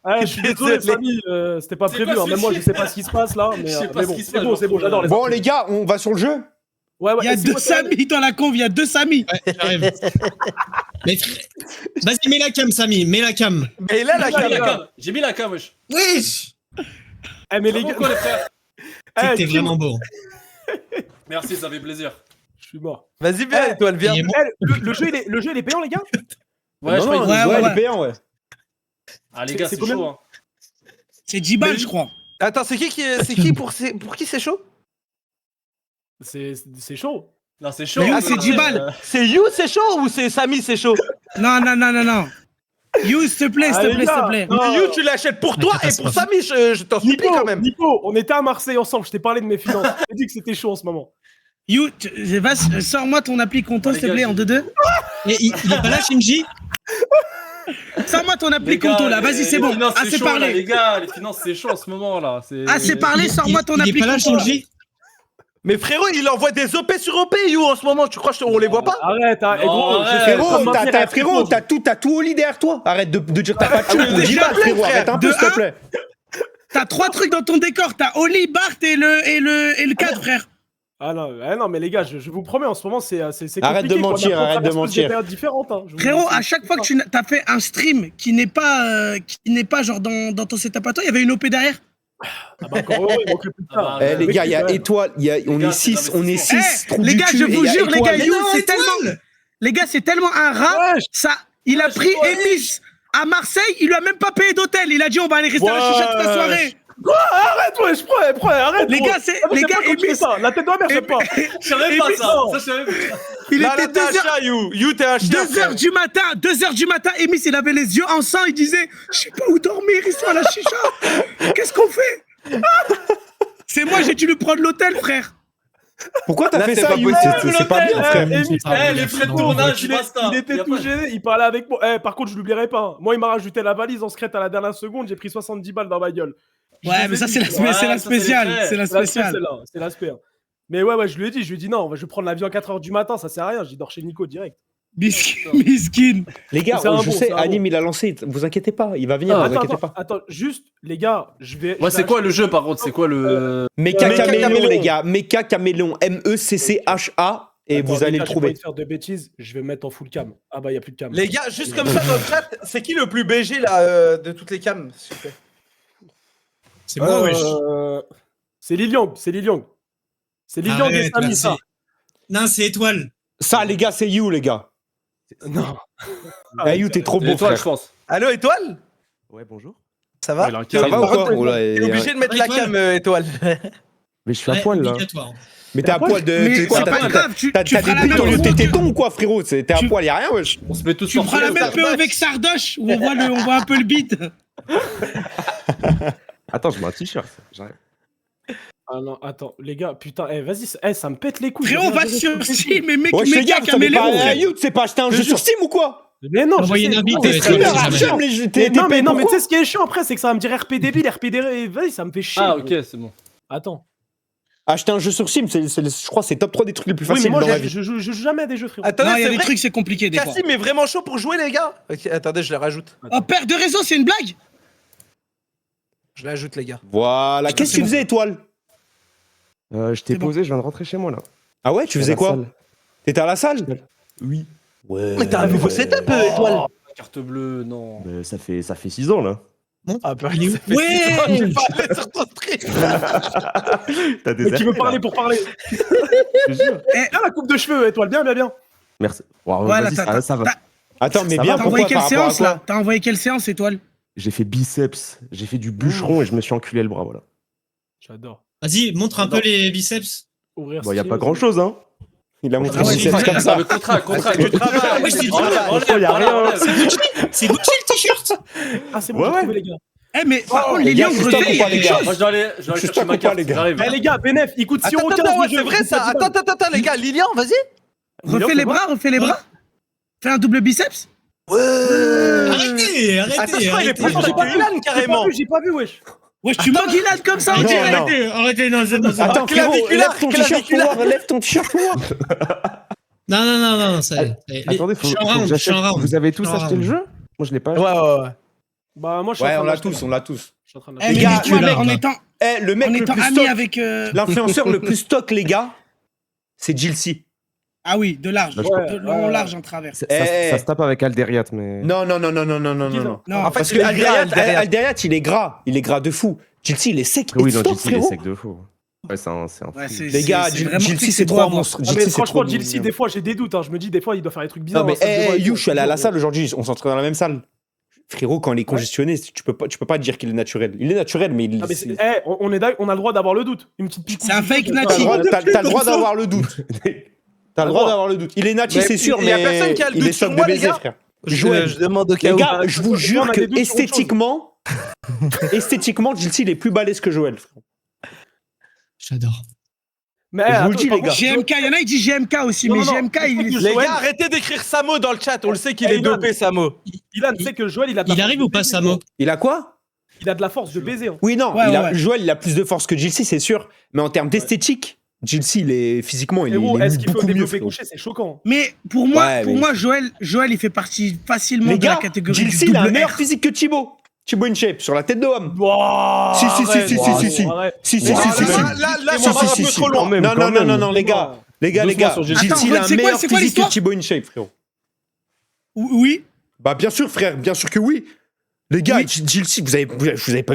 Ah, je suis désolé, Désolé. Samy, c'était pas C'est prévu. quoi hein. ce Même moi, je shit sais pas ce qui se passe là. Mais, Je sais pas mais ce bon, qui se c'est passe, bon, c'est bon, j'adore les Bon, les gars, on va sur le jeu. Ouais, Il y a c'est deux quoi, ça Samy dans la conve, il y a deux Samy. Ouais, j'arrive. Mais vas-y, mets la cam, Samy, mets la cam. Mais là, la J'ai mis la caméra. cam. J'ai mis la cam, wesh. Oui. Eh, mais les Bravo, gars, quoi, les frères. T'es Kim, vraiment beau. Merci, ça fait plaisir. je suis mort. Vas-y, viens, étoile, viens. Il est Eh, le jeu, il est payant, les gars? Ouais, je non, crois non, qu'il ouais, il ouais. est payant, ouais. Ah, les gars, c'est c'est combien chaud, hein. C'est 10 balles, je crois. Attends, c'est qui pour qui c'est chaud? C'est chaud. Non, c'est chaud. Mais hein, là, c'est 10 balles. C'est You, c'est chaud ou c'est Samy, c'est chaud? Non. You, s'il te plaît, Ah, s'il te les plaît, s'il te gars. plaît. Non. Mais You, tu l'achètes pour toi et pour Samy, je t'en supplie quand même. Nico, on était à Marseille ensemble, je t'ai parlé de mes finances. Je t'ai dit que c'était chaud en ce moment. You, sors-moi ton appli Conto, Oh, s'il te les plaît, gars, en 2-2. Et il est pas là, Shinji? Sors-moi ton appli Les gars, Conto, là. Vas-y, les c'est bon. finances, Assez chaud, là, parlé. les gars, les finances, c'est chaud en ce moment, là. Assez parlé, sors-moi ton Il est appli pas là, Conto. Shinji? Mais frérot, il envoie des OP sur OP, You, en ce moment. Tu crois qu'on les voit pas? Arrête, hein. Eh, Non, gros, arrête. j'essaie de Frérot, maintenir la frérot, fréquence. t'as tout au lit derrière toi. Arrête de dire que t'as pas de mais chou pour 10 balles, s'il te plaît, frérot. frère. Arrête un peu, De s'il te un. plaît. T'as 3 trucs dans ton décor. T'as Oli, Bart et le 4, frère. Ah non, mais les gars, je vous promets, en ce moment, c'est compliqué. Arrête de quoi. mentir, On a arrête de traversé mentir. des périodes différentes. Hein. Je vous- Frérot, à chaque fois que tu as fait un stream qui n'est pas genre dans ton setup à toi, il y avait une OP derrière. Ah bah, encore heureux, il manquerait plus de ça. Ah bah, Eh, les Mais gars, il y a quand même. étoile, on gars, est c'est 6, on est l'investissement. 6. Eh, les gars, je vous jure, les gars, You, c'est tellement. Les gars, c'est tellement un rat. Ouais, Ça, il a Ouais, pris ouais. Emis à Marseille, il lui a même pas payé d'hôtel. Il a dit on va aller rester à la Ouais. chicha toute la soirée. arrête, ouais, je prends, arrête. Les gros. gars, c'est Ah, mais les c'est gars, pas comme tu fais Emis, ça. La tête de ma mère, j'aime pas. Je savais pas Et ça. non. Ça, je savais pas. il Là, était là, t'es un 2h. chien, You. You, t'es un chien. 2h du matin, 2h du matin, Emis, il avait les yeux en sang, il disait je sais pas où dormir, ils sont à la chicha. Qu'est-ce qu'on fait? C'est moi, j'ai dû lui prendre l'hôtel, frère. Pourquoi t'as Là, fait c'est ça, pas You? possible. C'est pas bien, Eh, frère. Amy, Eh, les frais de tournage, basta. Il était Y a tout pas- gêné, il parlait avec moi. Eh, par contre, je l'oublierai pas. Hein. Moi, il m'a rajouté la valise en secrète à la dernière seconde, j'ai pris 70 balles dans ma gueule. Je Ouais, les mais ai ça, dit, c'est la, tu vois. mais c'est la Ouais, ça, c'est les spéciale. frais. C'est la C'est l'aspect, spéciale. celle-là, c'est l'aspect. Hein. Mais ouais, je lui ai dit, non, je vais prendre l'avion à 4h du matin, ça sert à rien, j'y dors chez Nico direct. Miskin. Les gars, C'est un je bon, sais, c'est un Anime, il a lancé. Vous inquiétez pas, il va venir, vous inquiétez pas. Attends, juste, les gars, je vais. Ouais, c'est quoi le jeu par contre? C'est quoi le. Mecha Mecha Caméléon, Caméléon. les gars. Mecha Caméléon. MECCHA. Et Attends, vous allez les le gars, j'ai pas envie trouver. de faire de bêtises, je vais me mettre en full cam. Ah bah, y a plus de cam. Les gars, juste comme ça dans le chat, c'est qui le plus BG là de toutes les cams, s'il vous plaît? C'est moi, wesh. C'est Liliang, c'est Liliang. C'est Liliang et Arrête, Samy, merci. ça. Non, c'est étoile. Ça, les gars, c'est You, les gars. Non. Eh, You, t'es trop beau, Étoile, frère. je pense. Allô, Étoile? Ouais, bonjour. Ça va? Il a un Ça va ou Par quoi contre, Oh là, t'es obligé de mettre la Étoile. cam, Étoile. Mais je suis à Ouais, poil là. obligatoire. Mais t'es à poil de. Mais t'es quoi, c'est t'as- pas t'as- grave, tu T'as feras des la buts dans même le chose. téton ou quoi, frérot? T'es à poil, y'a rien, wesh. On se met tous Tu feras la même peu avec Sardoche où on voit un peu le beat. Attends, je mets un t-shirt. J'arrive. Ah non, attends, les gars, putain, vas-y, ça me pète les couilles. Frérot, j'ai va rien sur géré. Steam et mec, Ouais, je fais mec, gaffe, t'avais caméléon. pas. You, tu sais pas acheter un jeu sur Steam ou quoi? Mais non, Envoyez une invite, T'es Étoile, streamer, si jamais. Archam, les jeux, Mais t'es non, mais payé non, mais tu pourquoi sais ce qui est chiant après, c'est que ça va me dire RPD Bill, RPD, vas-y, ça me fait chier. Ah, gros. ok, c'est bon. Attends. Acheter un jeu sur Steam, je crois, c'est top 3 des trucs les plus Oui, mais faciles moi, dans la vie. je joue jamais à des jeux, frérot. Non, Attendez, il y a c'est des vrai trucs, c'est compliqué des fois. Cassim est vraiment chaud pour jouer, les gars? Ok, attendez, je le rajoute. Oh, père de réseau, c'est une blague? Je l'ajoute, les gars. Voilà. Qu'est-ce que tu faisais, Étoile? Je t'ai C'est bon. posé, je viens de rentrer chez moi là. Ah ouais, tu À faisais la quoi? salle. T'étais à la salle? Oui. Ouais. Mais t'as un nouveau setup, Étoile? Carte bleue, non. Ça fait 6 ans là. Ah, bah, Il est où? ça fait Ouais. 6 ans que j'ai pas allé sur ton stream. T'as des Mais tu veux parler pour parler? Je te jure. Bien la coupe de cheveux, Étoile, bien. Merci. Wow, Voilà, vas-y, ça va. Attends, mais Ça bien, va, T'as envoyé pourquoi quelle par rapport à séance là? quoi? T'as envoyé quelle séance, Étoile? J'ai fait biceps, j'ai fait du bûcheron et je me suis enculé le bras, voilà. J'adore. Vas-y, montre un peu les biceps. Ouvrir Bon, y a Steam, pas grand chose, hein. Il a montré Ah ouais, ses biceps il- comme ça. Mais contrat. Du travail. Ouais, je t'ai dit, Franchement, y a rien. C'est Gucci le t-shirt. Ah, c'est bon, Ouais, j'ai ouais. trouvé, les gars. Eh, mais par contre, les les gars, lions c'est stop greffés, ou il y a pas, les quelque gars chose. Moi, je dois aller Je chercher stoppe ma ou pas, carte. les gars? J'arrive. Eh, les gars, Benef, il coûte 6 Attends, € attends, ouais, le jeu. c'est vrai ça. Attends, les gars, Lilian, vas-y. Refais les bras, refais les bras. Fais un double biceps. Arrêtez, Attends, arrêtez. je crois qu'il est plus fort arrêtez. que Ilan, carrément. J'ai pas vu, wesh. Wesh, tu manques Ilan comme ça, on Non, dirait. non. Arrêtez, non, c'est pas ça. Attends, frérot, Claviculaire, lève ton t-shirt pour claviculaire. voir, lève ton t-shirt pour voir. Non, ça. Attendez, Je suis en round, que je suis en j'achète. round. Vous avez tous Je suis en acheté le round. jeu? Moi, je l'ai pas Ouais, acheté. ouais, ouais. Bah, moi, je suis en Ouais, train on de l'a l'acheter. tous, on l'a tous. Je suis en train de Eh, l'acheter. mais gars, dis-moi, le mec, mec, le mec en le étant plus ami stock, avec. l'influenceur le plus stock, les gars, c'est Jilcy. Ah oui, de large. Bah, je- De long, large en travers. Ça, Eh. ça se tape avec Alderiat, mais. Non. Non, Parce il que est gras, Alderiat, il est gras de fou. Jilcy, il est sec et Oui, non, stock, JC, il est frérot. sec de fou. Ouais, c'est un fou. Ouais, c'est- Les gars, c'est vraiment- Jilcy, c'est beau trop à un voir. monstre. Ah, Jilcy, mais c'est franchement, trop. Jilcy, des fois, j'ai des doutes. Je me dis, des fois, il doit faire des trucs bizarres. Non, mais dans la salle de bain et You, tout. je suis allé à la salle aujourd'hui, on s'entraîne dans la même salle. Frérot, quand il est congestionné, tu peux pas dire qu'il est naturel. Il est naturel, mais il. Ah, mais on a le droit d'avoir le doute. Une petite pique. C'est un fake T'as le natif. droit, t'as le droit d'avoir le doute. T'as le droit d'avoir le doute. Il est natif, Mais c'est sûr, il y a mais personne qui a le il doute est stock sur de moi, les baiser, gars. frère. Je demande au cas Les où. gars, je vous jure on a que des doutes sur autre chose. esthétiquement, Jilcy, il est plus balèze que Joël. frérot. J'adore. Mais Je vous le dis, les gars. GMK, il y en a, il dit GMK aussi, Non, mais non, GMK, il Les gars, arrêtez d'écrire Samo dans le chat. On le sait qu'il est Ilan. dopé, Samo. Ilan, tu sais que Joël, il a de la Il force arrive de ou pas, baiser, Samo? gros. Il a quoi? Il a de la force de baiser. hein. Oui, non, Ouais, ouais. Joël, il a plus de force que Jilcy, c'est sûr. Mais en termes d'esthétique, Jilcy, il est physiquement, il Frérot, est est-ce qu'il faut beaucoup mieux. développer frérot. couché? C'est choquant. Mais pour Ouais, moi, mais- Joël, il fait partie facilement Les de la gars, catégorie Jilcy, du il a un double meilleur R. physique que Thibaut. Thibaut InShape, sur la tête de homme. Wow, Si, si, si, arrête, si, wow, si, si. arrête. Si, si, Mais si, là, si, si. Là, Si, on va si, un si, peu si. trop loin. Non, non, non, non, non, les gars. Les gars, Doucement les sur gars. Jilcy. Jilcy, il a un C'est quoi meilleur physique que l'histoire Thibaut InShape, frérot. Oui. Bah, bien sûr, frère, bien sûr que oui. Les gars, Jilcy, vous avez pas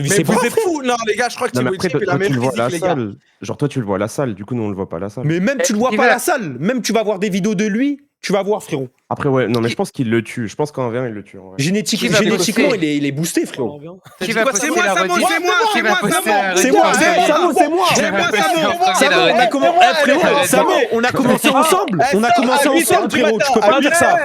vu Mais ses vous bras, êtes frère. fous. Non, les gars, je crois que Non, mais Thibaut après, Inchep, il a toi, tu même le vois à la physique, les gars. salle. Genre, toi, tu le vois à la salle, du coup, nous, on le voit pas à la salle. Mais même tu le vois pas à la salle. Même tu vas voir des vidéos de lui, tu vas voir, frérot. Après, ouais, non, mais je pense qu'il le tue. Je pense qu'en vrai, il le tue. En vrai. Génétiquement, il est boosté, frérot. Qui va poster C'est moi, la Samo, rediff c'est moi, Qui c'est va moi, poster la C'est rediff moi, en c'est premier Samo, c'est moi. Qui va poster en premier Samo, la on a rediff commencé, frérot, Samo, on a commencé ensemble. On a commencé ensemble, frérot. Tu peux pas dire ça.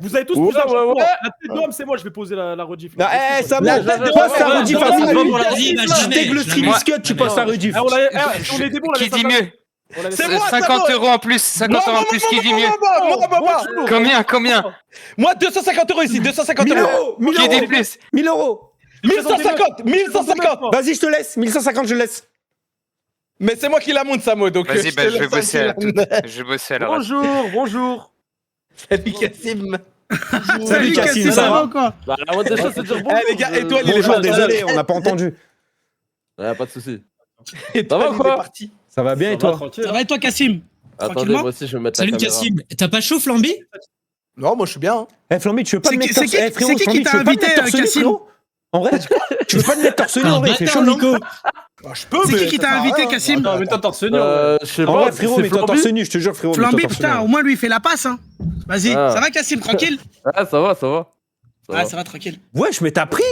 Vous avez tous Ouais, posé un ouais, shot. ouais. La tête d'homme, c'est moi, je vais poser la rediff. Non, Samo, La tête de poste ta homme, rediff ouais, à ouais, minuit. ouais, vas-y, Tu jamais, dès que le jamais. stream is cut, tu postes ta rediff. On est des bons, Qui dit mieux C'est moi, 50 Samo. € en plus, 50 € en plus, qui dit mieux Combien Moi, 250 € ici, 250 1000 €. euros, 1000 Qui dit euros, plus 1000 euros. 1150, 1150. Vas-y, je te laisse. 1150, je laisse. Mais c'est moi qui la monte, Samo, donc. Vas-y, te bah je vais laisse bosser à la tranquille. toute. Je vais bosser à la rediff. Bonjour. Salut Cassim. Salut Cassim, ça va quoi? Bah, la moindre des choses, c'est de dire bon. Eh les gars, étoile, il est Bonjour, parti. désolé, on n'a pas entendu. Ouais, pas de soucis. Étoile, va, il quoi est parti. Ça va bien et toi? tranquille. Ça va et toi, Cassim? Attendez, Tranquillement. moi aussi, je vais mettre Salut la caméra. Cassim. T'as pas chaud, Flamby? Non, moi je suis bien. Hein. Eh Flamby, tu veux pas C'est te qui- mettre torse c'est qui- Eh, frérot, c'est qui Flamby, t'a tu veux pas te invité, mettre torse nu, Cassim? frérot? En vrai, tu veux pas te mettre torse nu en vrai, c'est chaud, non? Nico. Bah, je peux, C'est mais qui ça t'a sert à invité, rien. Cassim? Non, mais toi, torse nu. Je sais En pas. vrai, frérot, c'est mets-toi Flamby. torse nu, je te jure, frérot. Flamby, mets-toi torse nu. putain, au moins lui il fait la passe, hein. Vas-y, Ah. ça va, Cassim, tranquille? Ah, ça va, ça va. Ça Ouais, va. ça va, tranquille. Wesh, mais t'as pris?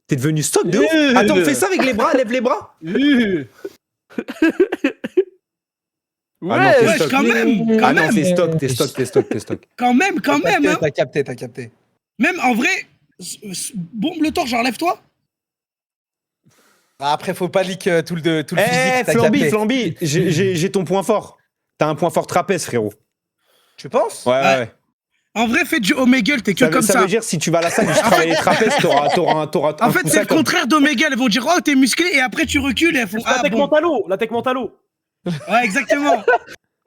T'es devenu stock de ouf. Attends, fais ça avec les bras, lève les bras. Ah non, t'es Wesh, stock. quand même, Ah quand non, même, t'es stock. quand même, hein. T'as capté. Même en vrai, bombe le torse, enlève-toi. Ah, après, faut pas leak tout le Eh, physique. t'as Flamby, capté. Flamby, j'ai ton point fort. T'as un point fort trapèze, frérot. Tu penses? Ouais. En vrai, fais du Omegle, t'es que Ça comme veut ça. dire si tu vas à la salle et tu travailles les trapèzes, t'auras En fait, c'est le contraire d'Omegle. Elles vont dire, oh, t'es musclé, et après tu recules et elles font, La ah tech bon. mentalo, la tech mentalo. Ouais, exactement.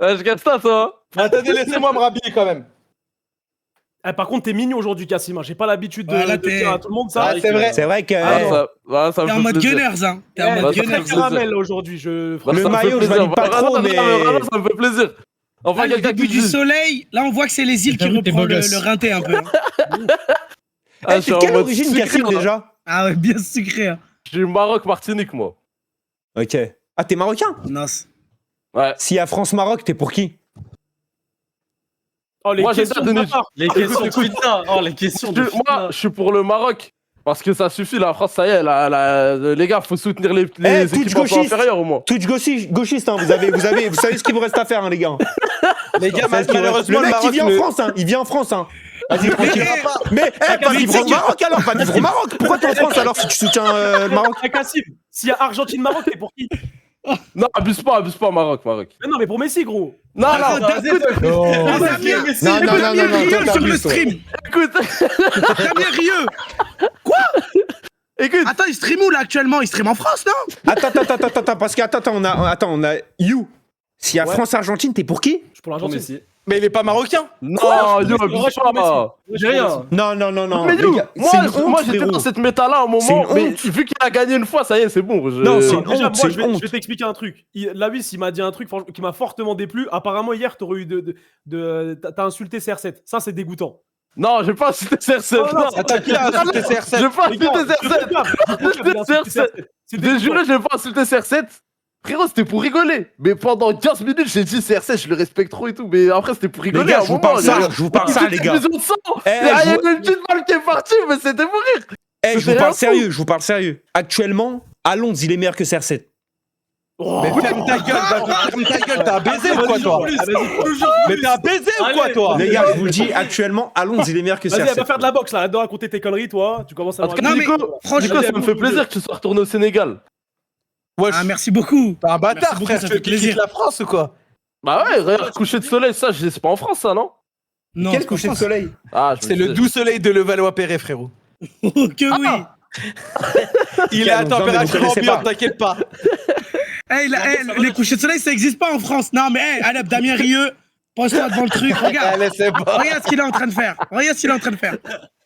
Ouais, je gagne ça, toi. Attendez, laissez-moi me rhabiller quand même. Eh, par contre, t'es mignon aujourd'hui, Cassim. Hein. J'ai pas l'habitude de, Ouais, là, de t'es- dire à tout le monde ça. Ah, c'est vrai. C'est vrai que Ah, eh, ça me T'es en fait mode plaisir. gunners, hein. T'es en Eh, mode t'es gunners. très caramel aujourd'hui. Je... Bah, Le ça me fait maillot, je plaisir. valide pas Bah, trop, non, mais- vraiment, ça me fait plaisir. Enfin, Là, le quelqu'un début qui du dit. soleil, là, on voit que c'est les îles qui J'avoue, t'es reprend beau gosse. le rinté un peu. hein. Ah, t'es je suis de en quelle mode origine, sucré, Cassim, là. déjà? Ah ouais, bien sucré. Hein. Je suis Maroc, Martinique, moi. Ok. Ah, t'es marocain? Non, Ouais. S'il y a France-Maroc, t'es pour qui? Oh, les Moi, j'ai questions déjà de donné- ma part. Les questions de putain. Oh, les questions de Moi, putain. je suis pour le Maroc. Parce que ça suffit, la France, ça y est, les gars, faut soutenir les Eh, équipes Twitch un peu gauchiste. inférieures au moins. Twitch gauchiste, hein, vous savez ce qu'il vous reste à faire, hein, les gars. Les gars, Vous savez ce qu'il vous reste. malheureusement, le mec, il vit en ne- France, hein. Il vit en France, hein. Vas-y, tranquille. Eh, Mais, va vivre au Maroc alors, va vivre au Maroc. Pourquoi t'es en France alors si tu soutiens le Maroc? Eh, Cassim, s'il y a Argentine-Maroc, t'es pour qui? Non, abuse pas, Maroc. Mais non, mais pour Messi, gros. Non, Ah, non, d'un coup, Non, Damien, non, non, Damien non, Rieu toi, sur le t'abuses, toi. stream. écoute, Damien Rieu. écoute. Attends, il stream où là actuellement? Il stream en France, non? Attends, parce que on a You. S'il y a Ouais. France-Argentine, t'es pour qui? Je suis pour Pour l'Argentine. Messi. Mais il est pas marocain. Non, Ouais, yo, abuse je suis pour pas. J'ai rien. Non. Mais les yo, gars, moi, c'est une honte, moi j'étais frérot. dans cette méta là au C'est moment, une mais honte. vu qu'il a gagné une fois, ça y est, c'est bon. Non, c'est une Déjà, honte, moi, c'est je une vais honte. t'expliquer un truc. Lawis, il m'a dit un truc qui m'a fortement déplu. Apparemment, hier, t'aurais eu t'as insulté CR7. Ça, c'est dégoûtant. Non, j'ai pas insulté CR7. Oh, non, non. Attends, qui a insulté CR7? J'ai pas Les gars, insulté CR7. C'est Je te jure, dégoûtant. j'ai pas insulté CR7. Frérot, c'était pour rigoler. Mais pendant 15 minutes, j'ai dit CR7, je le respecte trop et tout. Mais après, c'était pour rigoler. Les gars, à un je vous moment, parle il y a- ça, je vous parle il ça, y a les une gars. explosion de sang. Eh, Il y a je vous- une petite balle qui est partie, mais c'était pour rire. Eh, je C'était vous parle un fou. sérieux, je vous parle sérieux. Actuellement, Alonso, il est meilleur que CR7. Mais ferme ta gueule, t'as un baiser ou quoi, toi? Mais t'es un baiser ou quoi, toi? Les gars, je vous le dis, actuellement, Alonso, il est meilleur que Vas-y, elle va CR7. faire de la boxe là. Arrête de raconter tes conneries, toi. Tu commences à En tout cas, Non, mais Nico, franchement, ça me fait plaisir que tu sois retourné au Sénégal. Wesh, Ah, merci beaucoup. t'es un bâtard, beaucoup, frère. ça Tu fait veux qu'il quitte plaisir. la France ou quoi? Bah ouais, regarde, coucher de soleil, ça, c'est pas en France, ça, non? Non, Quel c'est coucher de pas France. soleil? Ah, je me C'est le disais. doux soleil de Levallois-Perret, frérot. Oh, que oui. Il est à donc, non, mais vous température connaissez ambiante, pas. t'inquiète pas. Les couchers de soleil, ça existe pas en France. Non, mais allez, Damien Rieu, pose-toi devant le truc. Regarde. Allez, c'est bon. Regarde ce qu'il est en train de faire. Regarde ce qu'il est en train de faire.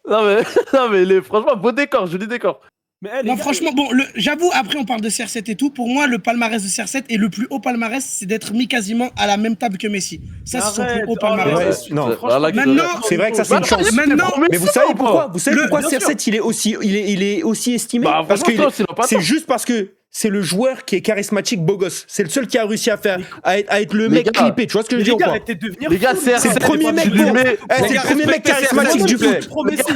Non, mais, non, mais franchement, beau décor, joli décor. Mais les Non, gars, franchement, bon, j'avoue, après, on parle de CR7 et tout. Pour moi, le palmarès de CR7 et le plus haut palmarès, c'est d'être mis quasiment à la même table que Messi. Ça, c'est son plus arrête. haut palmarès. Ouais, Ouais, non. Voilà, Maintenant, C'est vrai que ça, c'est une chance. Maintenant, Mais vous savez pourquoi? Vous savez Le- pourquoi bien sûr. CR7 il est aussi estimé? Bah, Parce que franchement, il a pas c'est tort. juste parce que c'est le joueur qui est charismatique, beau gosse. C'est le seul qui a réussi à être le Les mec gars, clippé. Tu vois ce que je veux les dire ou gars, pas? arrêtez de devenir Les gars, fous, c'est le premier mec tu lui pour- mets- Eh, c'est le premier mec charismatique du foot.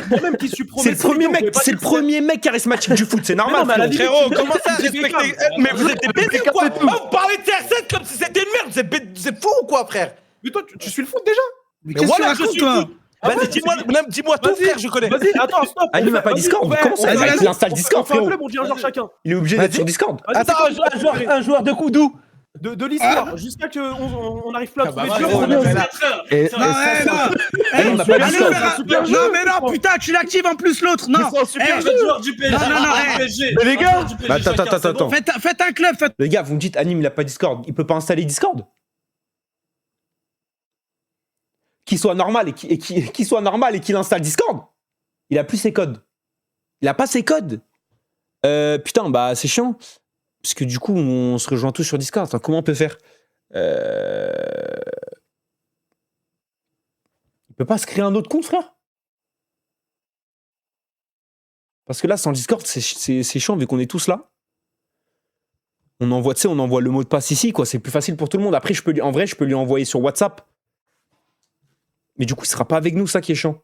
Moi-même qui suis pro C'est le Messi, premier les gars, mec, vous pouvez pas c'est le dire premier mec charismatique du foot. C'est normal. non, mais à la frérot. limite, Frérot, comment ça, c'est respecter? Beckham. Mais vous êtes des baisers ou quoi? Vous parlez de CR7 comme si c'était une merde. Vous êtes fou ou quoi, frère? Mais toi, tu suis le foot déjà? mais Mais qu'est-ce que voilà, tu je racontes, suis toi? le foot. Vas-y, dis-moi tout, frère, je connais. Vas-y, attends, stop. Ah, il n'a pas Discord. Comment ça? Vas-y, Il installe On Discord, fait un frérot. club, on dit un joueur chacun. Il est obligé d'être sur Discord. Vas-y, Attends, c'est quoi, un joueur de coup d'où? de l'histoire, jusqu'à qu'on n'arrive plus à trouver bah, Dieu. frérot, on a mais fait là- ça. Et Non, ouais, non. Eh, on n'a pas allez Discord. faire un- Super Non, jeu. mais non, putain, tu l'actives en plus l'autre. Non. C'est un super Eh, jeu. joueur du PSG. Non, non, non, du eh. PSG. Mais les gars, Du PSG, Bah, attends, chacun, c'est attends. bon. Faites un club. Les gars, vous me dites, Anime, il a pas Discord. Il peut pas installer Discord. qu'il soit normal qu'il soit normal et qu'il installe Discord, il a plus ses codes. Il a pas ses codes. Putain, bah c'est chiant. Parce que du coup, on se rejoint tous sur Discord. Attends, comment on peut faire Il peut pas se créer un autre compte, frère? Parce que là, sans Discord, c'est chiant vu qu'on est tous là. On envoie, tu sais, on envoie le mot de passe ici, quoi. C'est plus facile pour tout le monde. Après, en vrai, je peux lui envoyer sur WhatsApp. Mais du coup, il sera pas avec nous, ça qui est chiant.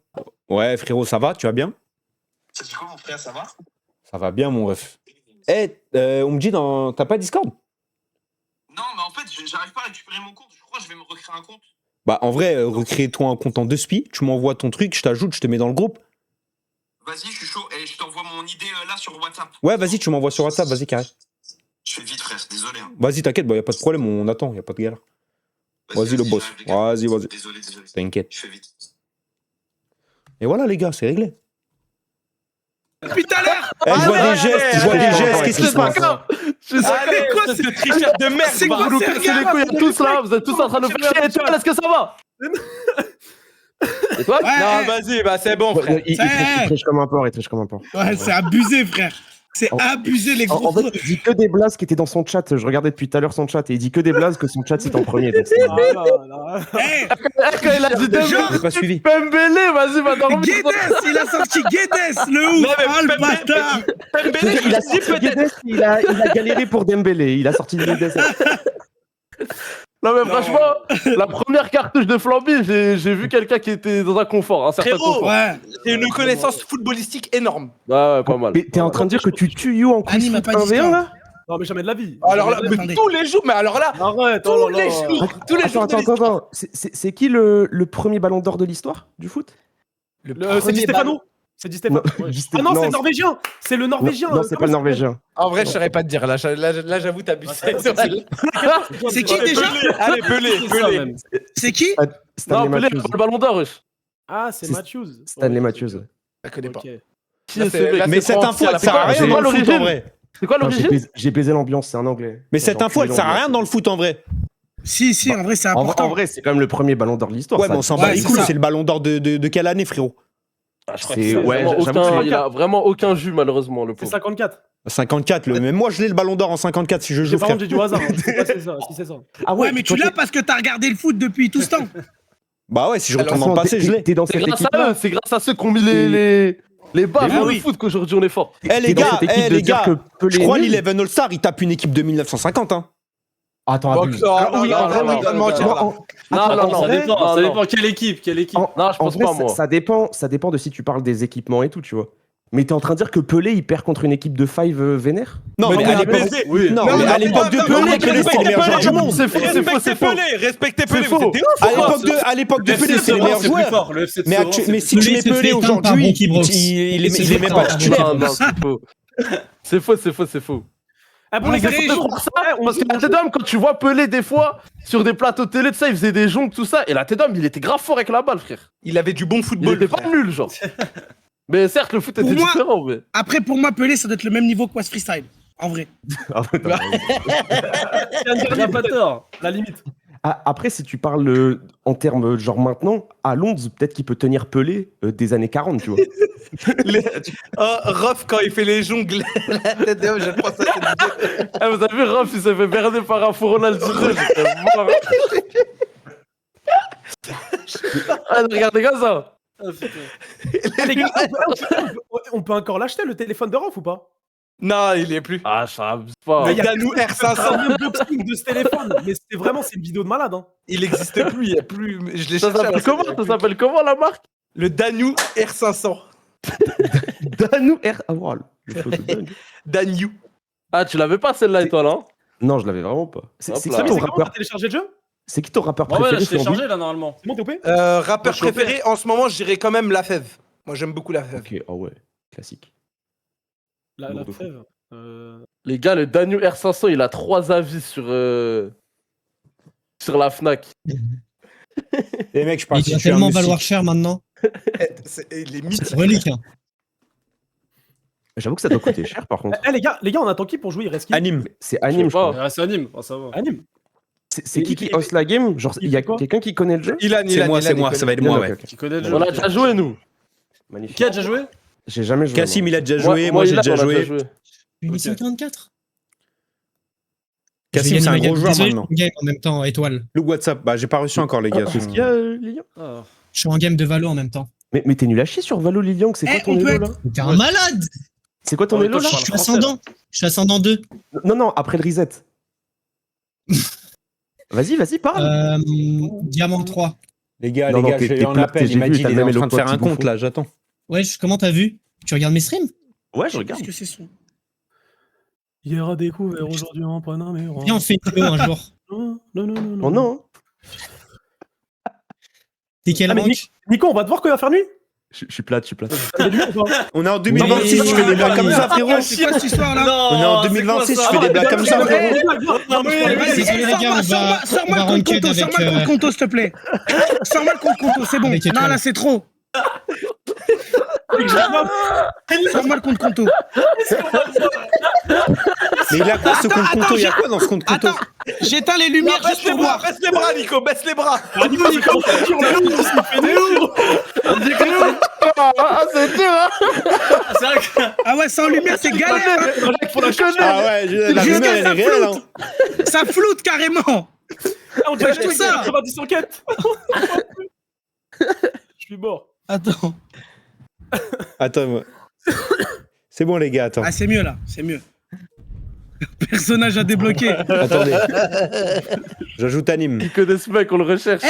Ouais, frérot, ça va? Tu vas bien? Ça dit quoi, mon frère, ça va? Ça va bien, mon ref. On me dit, t'as pas Discord? Non, mais en fait, j'arrive pas à récupérer mon compte. Je crois que je vais me recréer un compte. Bah, en vrai, recrée-toi un compte en 2 spi. Tu m'envoies ton truc, je t'ajoute, je te mets dans le groupe. Vas-y, je suis chaud. Et je t'envoie mon idée là sur WhatsApp. Ouais, vas-y, tu m'envoies sur WhatsApp, vas-y, carré. Je fais vite, frère, désolé. Hein. Vas-y, t'inquiète, bah, y a pas de problème, on attend, y a pas de galère. Vas-y, le boss. Vas-y. Désolé. T'inquiète. Je fais vite. Et voilà, les gars, c'est réglé. Depuis tout à l'heure. Je vois des gestes, qu'est-ce qui se passe? Allez, quoi, c'est ce tricheur de merde. c'est quoi, Vous nous c'est cassez les couilles à tous là, vous êtes tous en train de nous faire chier. Étoile, est-ce que ça va? Et toi? Non, vas-y, bah c'est bon, frère. Il triche comme un porc, il triche comme un porc. Ouais, c'est abusé, frère. C'est abusé, les gros. En fait, il dit que des blazes qui étaient dans son chat. Je regardais depuis tout à l'heure son chat et il dit que des blazes que son chat c'est en premier. Donc Ah là là. Hey, Quand il a dit Genre, J'ai pas suivi. Pembele, vas-y, va dormir. Guedes, il a sorti Guedes, le Non, ouf. mais Ah, le bâtard. Pembele, il a si, sorti peut-être. Guedes, il a galéré pour Dembélé. Il a sorti Guedes. Non mais franchement, la première cartouche de Flamby, j'ai vu quelqu'un qui était dans un confort, un certain Frérot. confort. Ouais. J'ai une connaissance footballistique énorme. Ouais, pas mal. Mais t'es en train de dire que tu tues You en quiz Anime a foot pas dit 1v1 là? Non, mais jamais de la vie. Alors là, Attendez. mais tous les jours, mais alors là, Arrête, tous oh là les là. jours, tous les jours. Attends. C'est qui le premier ballon d'or de l'histoire du foot? C'est Di Stefano. C'est Di Stefano. Non, Ouais. Di Ah non, c'est non, le norvégien. C'est le norvégien. Non, c'est pas le norvégien. En vrai, je saurais pas te dire. Là, j'avoue, t'as abusé. C'est qui déjà? Allez, Pelé. C'est qui? Stanley Non, Pelé, Matthews. pas le ballon d'or, wesh. Ah, c'est C'est Matthews. Stanley Ouais, Matthews. ok. Je connais pas. Ok. Qui Là, est c'est- ce mec? là, Mais c'est cette pas info, officiel, elle sert à c'est rien quoi dans le foot en l'origine? vrai. C'est quoi Non, l'origine? j'ai baisé l'ambiance, c'est un anglais. Mais cette info, elle sert à rien dans le foot en vrai. Si, en vrai, c'est important. En vrai, c'est quand même le premier ballon d'or de l'histoire. Ouais, ça. mais on s'en Ouais, bat les c'est couilles. ça. C'est le ballon d'or de quelle année, frérot? C'est ouais, Vraiment j'avoue aucun- que il a vraiment aucun jus, malheureusement, le C'est pauvre. 54. 54. Même moi, je l'ai le ballon d'or en 54 si je joue, Par frère. contre, j'ai du hasard. Je sais pas si c'est ça. Si c'est ça. Ah Ouais, mais tu toi, l'as parce que t'as regardé le foot depuis tout ce temps. Bah ouais, si je retourne t'es- dans le passé, je l'ai. T'es dans C'est cette grâce à équipe-là. eux, c'est grâce à ceux qui ont mis les bases Ah dans oui. le foot qu'aujourd'hui on est fort. Eh les T'es dans gars, cette équipe de les dire gars, que Pelé je est crois nul. l'Eleven All-Star, il tape une équipe de 1950, hein. Attends, abuse. Non, en vrai, Ça dépend, non, non. Quelle équipe Non, je En pense vrai, pas, moi. ça dépend de si tu parles des équipements et tout, tu vois. Mais t'es en train de dire que Pelé, il perd contre une équipe de Five vénère? Non, mais à l'époque, non, mais à l'époque de Pelé, Pelé, c'est les meilleurs joueurs du monde. C'est faux, c'est faux, c'est faux. Respectez Pelé, C'est vous faux. êtes des ouf. À l'époque de Pelé, c'est les meilleurs joueurs. Mais si tu mets Pelé aujourd'hui, il est même pas titulaire. Non, c'est faux. C'est faux, c'est faux, c'est faux. Ah bon, les gars, C'est faux de croire ça, parce que la tête d'homme, quand tu vois Pelé des fois sur des plateaux télé, tout ça, il faisait des jongles, tout ça, et la tête d'homme, il était grave fort avec la balle, frère. Il avait du bon Il football. était pas nul, genre. Mais certes, le foot était Pour moi- différent, mais. Après, pour moi, Pelé, ça doit être le même niveau que West Freestyle. En vrai. Il a pas tort. La limite. Après, si tu parles en termes genre maintenant, à Londres, peut-être qu'il peut tenir Pelé des années 40, tu vois. Oh, Ruff, quand il fait les jongles, la tête d'homme, je pense à cette Ah, vous avez vu, Ruff, il s'est fait berner par un faux Ronaldinho, j'étais mort. Ah, regardez comme ça. Eh, les gars, on peut encore l'acheter le téléphone de Rof ou pas? Non, il y est plus. Ah, ça abuse pas. Mais il y a Danou un R500, unboxing de ce téléphone. Mais c'est vraiment, c'est une vidéo de malade. Hein. il n'existe plus, il y a plus. Je l'ai Ça cherché. s'appelle comment? Ça s'appelle comment la marque? Le Danou R500. Danou R. Ah, wow, le flow de dingue. Danou. Ah, tu l'avais pas celle-là, toi, là? Non, je l'avais vraiment pas. C'est Hop qui là. Samy, ton c'est comment rappeur? t'as téléchargé le jeu? C'est qui ton rappeur Ouais, préféré là, je t'ai Flamby chargé là normalement. C'est bon, TOP? Rappeur Moi, je préféré, en ce moment, je dirais quand même La Fève. Moi, j'aime beaucoup La Fève. Ok, oh ouais, classique. La Bon, de fou. trêve. Les gars, le Danou R500, il a 3 avis sur la Fnac. Les mecs, je parle Il si va tu es un tellement moustique. valoir cher maintenant. Il est mythique. Relique. Hein. J'avoue que ça doit coûter cher par contre. Eh les gars, on attend qui pour jouer? Il reste qui? Anime. C'est anime, je pas. crois. Ah, c'est anime, oh, ça va. Anime. C'est qui host la game? Genre, il y a quoi quelqu'un qui connaît le jeu? C'est moi, ça va être moi, ouais. Qui connaît le jeu. On a déjà joué, nous. Magnifique. Qui a déjà joué? J'ai jamais joué. Cassim, moi. il a déjà joué, moi j'ai Ilan, déjà on a joué. Mission 44. Cassim, c'est un gros joueur Désolé, maintenant. je suis en game en même temps, étoile. Le WhatsApp, bah j'ai pas reçu encore les gars. Qu'est-ce qu'il y a, Lilian? Ah. Je suis en game de Valo en même temps. Mais t'es nul à chier sur Valo, Lilian, c'est quoi ton on peut elo là? T'es un malade. C'est quoi ton Ouais, elo toi, là? Je suis ascendant. Je suis ascendant 2. Non, après le reset. Vas-y, parle. Diamant 3. Les gars, Non, j'ai eu un t'es appel, j'ai il m'a vu, dit t'as il le est en même train de faire un éloquent, compte là, j'attends. Ouais, comment t'as vu? Tu regardes mes streams? Ouais, je regarde. Qu'est-ce que c'est ça? Hier à découvert, aujourd'hui en Panamera. Viens, on fait une vidéo un jour. Non. Oh non. T'es quel Ah, mais rank? Nico, on va te voir quand il va faire nuit. Je suis plate. On est en 2026, je fais des blagues comme ça, frérot. C'est quoi cette histoire là? On est en 2026, je fais des blagues comme ça, frérot. Désolé, les gars, Sors-moi on va le compte ranked conto, sors-moi le avec, compte conto, s'il te plaît. Sors-moi le compte conto, c'est bon. Avec Non, étoile. là, c'est trop. Sors-moi le compte conto. Mais il a quoi ce compte conto? Il y a quoi dans ce compte conto? Attends, j'éteins les lumières juste pour voir. Baisse les bras, Nico, baisse les bras. Ah, c'est dur, hein. C'est vrai que. Ah ouais, sans lumière, c'est galère. Ah ouais, la Jusqu'à rumeur elle est ça réelle. Hein. floute. Ça floute carrément. On dirait tout ça. 90 enquêtes. Je suis mort. Attends. Attends, moi. C'est bon les gars, attends. Ah, c'est mieux là, c'est mieux. Personnage à débloquer. Attendez. J'ajoute Anime. Il connaît ce mec, on le recherche.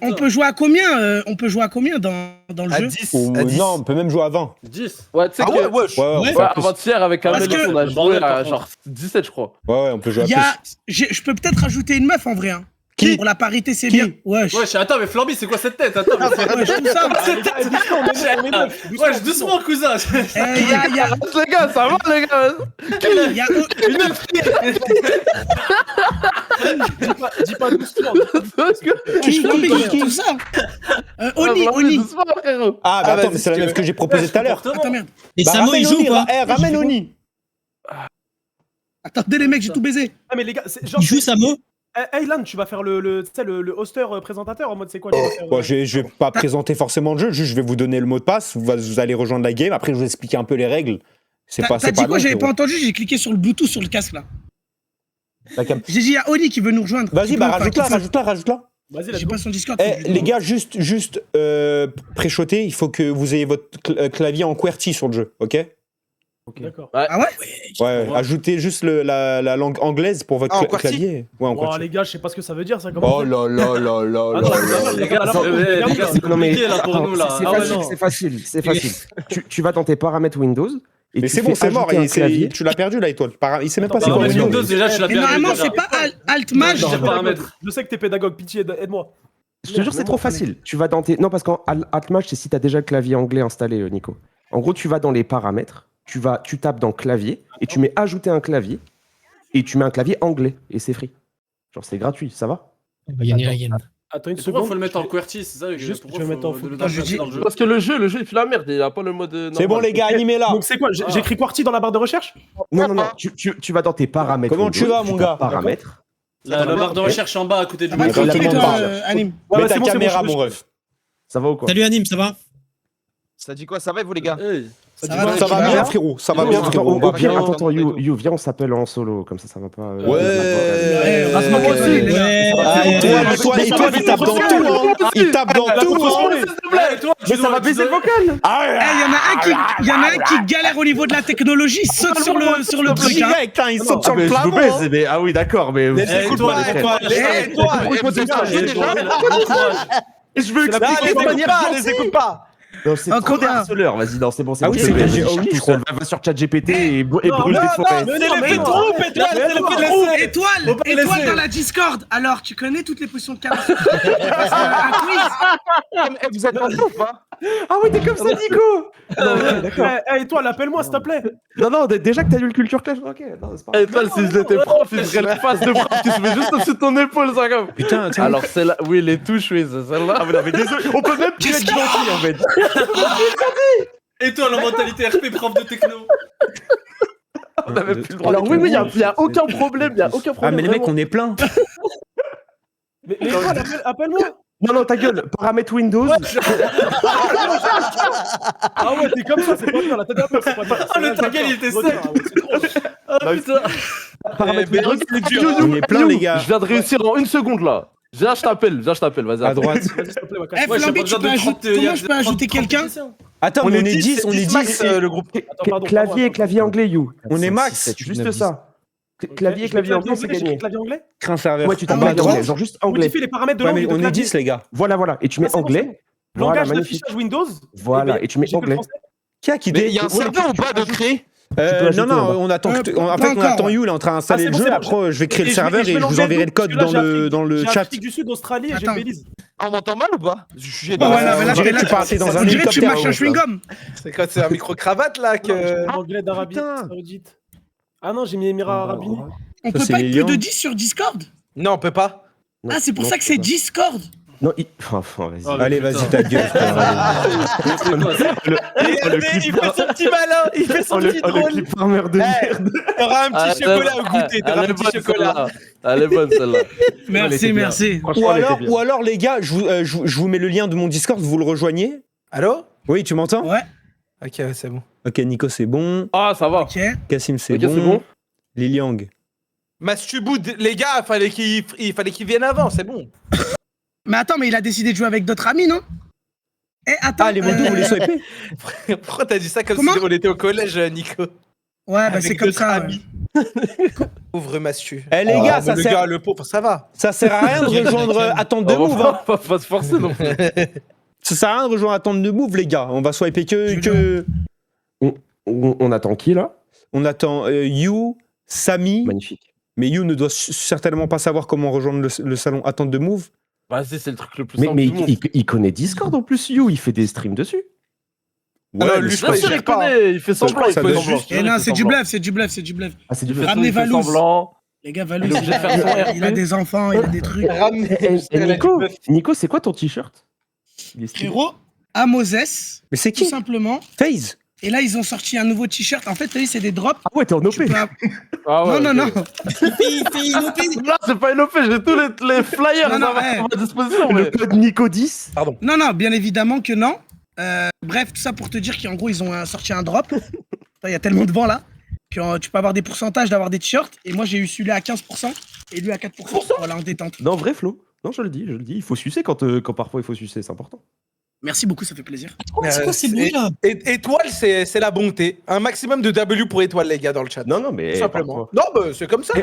On peut jouer à combien on peut jouer à combien dans le À jeu 10. Non, on peut même jouer à 20. 10. Ouais, tu sais que. Ouais, Ouais. Avant-hier, avec un Parce mec, que- on a joué à Bordel, genre 17, je crois. Ouais, on peut jouer à Il y plus. a, je peux peut-être rajouter une meuf en vrai. Hein. Qui? Pour la parité, c'est Qui? bien. Ouais, Attends, mais Flamby, c'est quoi cette tête? Attends, mais ouais, je trouve ça. Ouais, doucement, cousin. Il y a, Les gars, ça va, les gars. il y a- Dis pas doucement. qui tout ça Oni. Doucement, frérot. Ah, bah attends, mais c'est la même que j'ai proposé tout à l'heure. Attends, merde. Et Bah, Samo, il ramène joue Oni, ou pas? ramène Oni. Attendez les mecs, j'ai tout baisé. Ah, mais les gars, c'est genre. Il joue Samo? Hey Lan, tu vas faire le hoster présentateur en mode c'est quoi Bon, je vais pas présenter forcément le jeu, juste je vais vous donner le mot de passe, vous allez rejoindre la game, après je vais vous expliquer un peu les règles. T'as dit quoi? J'avais pas entendu, j'ai cliqué sur le Bluetooth sur le casque là. J'ai dit, il y a Oni qui veut nous rejoindre. Vas-y, bah rajoute-la. Vas-y, J'ai pas son Discord. Les gars, juste pré-shoter, il faut que vous ayez votre clavier en QWERTY sur le jeu, ok? D'accord. Ah ouais? Ouais, ajoutez juste la langue anglaise pour votre clavier. Ouais, en Oh, QWERTY. les gars, je sais pas ce que ça veut dire ça. Oh là là là là là. Les gars, c'est Non, mais compliqué là pour nous là. c'est facile. Tu vas dans tes paramètres Windows. Et Mais tu c'est bon, fais c'est mort, ajouter un clavier. tu l'as perdu là, étoile. Il sait même pas c'est Non, quoi mais Windows. Windows, déjà, tu l'as Mais bien normalement, déjà. c'est pas Alt-Maj. Non, paramètres. Je sais que t'es pédagogue, pitié, aide-moi. Je te jure, c'est trop facile. Tu vas dans tes. Non, parce qu'en Alt-Maj, c'est si tu as déjà le clavier anglais installé, Nico. En gros, tu vas dans les paramètres, tu tapes dans clavier et tu mets ajouter un clavier et tu mets un clavier anglais et c'est free. Genre, c'est gratuit, ça va? On va gagner la game. Attends une Et pourquoi seconde. faut le mettre en QWERTY, c'est ça? Juste, pourquoi je vais faut mettre en le full. mettre Je dis- dans le jeu Parce que le jeu, il fait la merde. Il a pas le mode. C'est bon les gars, animez-la. Donc c'est quoi? J'écris QWERTY dans la barre de recherche? Non. Tu vas dans tes paramètres. Comment tu Windows, vas, mon tapes gars? paramètres. La barre de recherche en bas à côté du Ça va Ouais, être tout le tranquille, monde toi, parle. Anime. Ouais, Mets ta c'est bon, caméra, je- mon ref. Ça va ou quoi? Salut Anime, ça va? Ça dit quoi? Ça va, vous, les gars? Ça dit Ça quoi? va, Ça va bien, frérot. Ça va bien, Attends, frérot. au pire, bien. attends, You, viens, on s'appelle en solo, comme ça va pas. Ouais. Ah, c'est moi aussi, les gars. Ah, étoile, il tape dans tout, hein. Il tape dans tout, hein. Mais ça va baisser le vocal! Il y en a un qui galère au niveau de la technologie, il saute sur le truc. hein. Direct, hein, il saute sur le Je vous plafond. baise, hein. mais ah oui, d'accord, mais. Je veux Les écoute pas. Non, c'est trop des harceleurs, vas-y, non, c'est bon, c'est Ah bon. oui, c'est que j'ai Oni, tout je crois. Va sur ChatGPT et brûle des forêts. C'est l'effet de groupe, Étoile, c'est l'effet de laisser. Étoile dans la Discord. Alors, tu connais toutes les positions de caractère? Un quiz. Vous êtes en ou pas? Ah oui, t'es comme ça, Nico! D'accord. Hey, toi, appelle-moi s'il te plaît. Non, déjà que t'as lu le culture clash, ok, non, c'est pas Et toi, si j'étais prof, il ferait le face de prof qui se met juste au-dessus de ton épaule, ça comme. Putain, tiens. Alors, celle-là, oui, les touches, oui, c'est celle-là. Ah, mais non, mais désolé, on peut même plus être gentil en fait. Étoile en mentalité RP, prof de techno. On avait plus le droit. Alors, oui, il y a aucun problème, il y a aucun Ah, problème. mais les mecs, vraiment. on est plein. Mais étoile, appelle-moi. Non, ta gueule. Paramètres Windows. Ah ouais, t'es comme ça, c'est pas bien. La tête d'appel, c'est pas bien. Ah, le ta gueule, il était sec. Ah putain. Paramètres Mais Windows. On est plein, les gars. Je viens de réussir en une seconde là. Viens, je t'appelle, vas-y. À droite. Vas-y, s'il te plaît, Wakash. Eh, Ouais, j'ai Flamby, pas besoin tu peux de ajouter. 30, Comment je peux ajouter quelqu'un? Attends, mais on est 10, on est 10. le groupe. Attends, pardon, Clavier pardon. anglais, you. On est max. Juste ça. Clavier anglais, c'est gagné. Clavier anglais. Crée un serveur. Ouais, tu tapes En bas à clavier anglais, droite. genre juste anglais. Modifie les paramètres de Ouais, langue mais et de on est clavier. 10, les gars. Voilà, et tu mets Ah, c'est bon, anglais. Voilà, Langage magnifique. d'affichage Windows. Voilà, et tu mets j'ai fait anglais. français. Qui a Mais quitté il y a un serveur ou pas de créer? peux ajouter Non, en bas. on attend. En En fait, on encore. attend You, il est en train d'installer Ah, c'est le bon, jeu. c'est bon, Après, je vais créer le Et je vais- serveur je et vais je vous l'enlever enverrai le code parce que là, dans le j'ai chat. Afrique du Sud, Australie et j'ai Attends. le Belize. On m'entend mal ou pas? Je suis Bah ouais, là, on là, dirait là, que tu partais dans un on dirait que tu hélicoptère. mâches un chewing-gum. C'est quoi, c'est un micro-cravate là que. Anglais d'Arabie putain. Saoudite. Ah non, j'ai mis Émirats Arabes Unis. On Ça, peut c'est pas les être plus de lions. 10 sur Discord? Non, on peut pas. Ah, c'est pour ça que c'est Discord. Non, enfin, vas-y. Oh, Allez, vas-y, ta gueule. Regardez, il fait son petit malin, il fait son petit Le drôle. clip farmer de merde. T'auras un petit chocolat au goûter, t'auras un petit chocolat. Elle est bonne celle-là. Merci, merci. Ou alors, les gars, je vous mets le lien de mon Discord, vous le rejoignez. Allô? Oui, tu m'entends? Ouais, Ok, ouais, c'est bon. Ok, Nico, c'est bon. Ah, ça va. ok. Cassim, c'est Ok, c'est bon. bon. Liliang. Mastuboud, les gars, il fallait qu'ils viennent avant, c'est bon. Mais attends, mais il a décidé de jouer avec d'autres amis, non? Eh, attends. Ah, les modos, vous les swipez? Pourquoi t'as dit ça comme Comment si on était au collège, Nico? Ouais, bah Avec c'est comme d'autres ça. ouais. amis. Pauvre Mastu. Eh, les gars, ça le sert- gars, le pauvre, ça va. Ça sert à rien de rejoindre Attente de On Move. va Hein. pas se forcer non plus. Ça sert à rien de rejoindre Attente de Move, les gars. On va swiper que... On attend qui là? On attend You, Samy. Magnifique. Mais You ne doit certainement pas savoir comment rejoindre le salon Attente de Move. Vas-y, c'est le truc le plus Mais, simple mais du monde. il connaît Discord en plus, you, il fait des streams dessus. non, mais lui, c'est je Bien crois sûr, qu'il il gère pas. connaît, il fait semblant, il ça fait doit semblant. juste- Eh non, c'est du bluff, c'est du bluff, c'est du bluff. Ah, c'est du Il fait Ramenez tout, il fait Valouz. semblant. Les gars, Valouz, Il est obligé de faire son il a des enfants, il a des trucs. Nico, c'est quoi ton t-shirt? Il est stylé. Frérot, à Moses, Mais c'est tout qui? simplement. FaZe. Et là, ils ont sorti un nouveau t-shirt. En fait, t'as vu, c'est des drops. Ah ouais, t'es en OP. Tu peux- Ah ouais, Non, non, ok. non. Là, c'est pas une OP, j'ai tous les flyers Non, non, à ouais. ma disposition. Le Mais... code Nico10. Non, non, bien évidemment que non. Bref, tout ça pour te dire qu'en gros, ils ont sorti un drop. Il y a tellement de vent là que tu peux avoir des pourcentages d'avoir des t-shirts. Et moi, j'ai eu celui-là à 15% et lui à 4%. Voilà, en détente. Non, vrai, Flo. Non, je le dis. Il faut sucer quand parfois il faut sucer, c'est important. Merci beaucoup, ça fait plaisir. C'est quoi ces bruits-là? Étoile, c'est la bonté. Un maximum de W pour étoile, les gars, dans le chat. Non, mais. Tout simplement. Non, bah, c'est comme ça.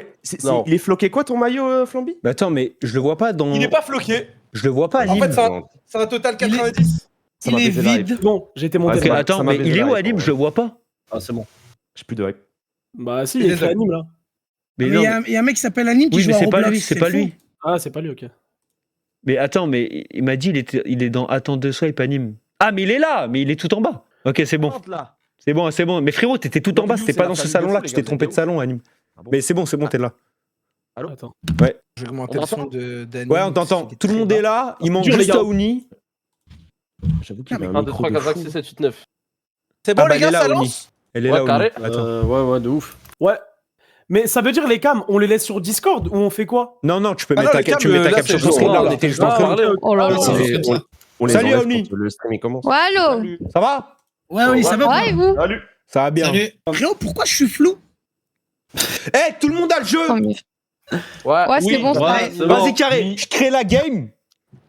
Non. Il est floqué quoi ton maillot, Flamby? Mais attends, mais je le vois pas dans... Il n'est pas floqué. Je le vois pas, En Alim. fait, c'est un total 90. Il est vide. Bon, j'ai été monté. Ok, ça attends, m'a mais baisé il est la où, hype, Alim? ouais. Je le vois pas. Ah, c'est bon. J'ai plus de hype. Bah si, il y a écrit anime là. Mais Mais non, il y a un mec qui s'appelle Anime qui oui, joue mais à c'est pas Roblox. lui, c'est pas faux. lui. Ah, c'est pas lui, ok. Mais attends, mais il m'a dit il est dans Attente de Swipe Anime. Ah, mais il est là, mais il est tout en bas. Ok, c'est bon. Là. C'est bon, c'est bon. Mais frérot, t'étais tout en bas, c'était c'est pas la dans ce famille salon-là, de tu fous, t'es les gars, trompé de vous êtes salon, Anime. Ah bon Mais c'est bon, t'es là. Attends. Ouais. Je vais augmenter le son d'Anime. Ouais, on t'entend. Tout le monde est là, il manque Dur, les juste gars. Aouni. J'avoue qu'il a 1, un 2, micro 3, de 4, 5, fou. 6, 7, 8, 9. C'est bon, Ah bah, les gars, elle est ça là, lance? Ouni. Elle est Ouais, là, carré. Ouni. Attends. Ouais, de ouf. Ouais. Mais ça veut dire les cams, on les laisse sur Discord ou on fait quoi? Non, non, tu peux Ah mettre non, ta le tu mets câble, ta là, capture c'est sur stream, bon, là, on là. était juste en Ah, train parler. Oh là là. On les Salut, enlève Ouni. quand le stream il commence. Ouais, allô. Ça va? Ouais, oui, ça va. Ouais, et vous? Ça va bien. Frérot, pourquoi je suis flou? Eh, tout le monde a le jeu. Tant mieux. Ouais. Ouais, c'est bon, ça. c'est Vas-y, bon. carré. Je crée la game.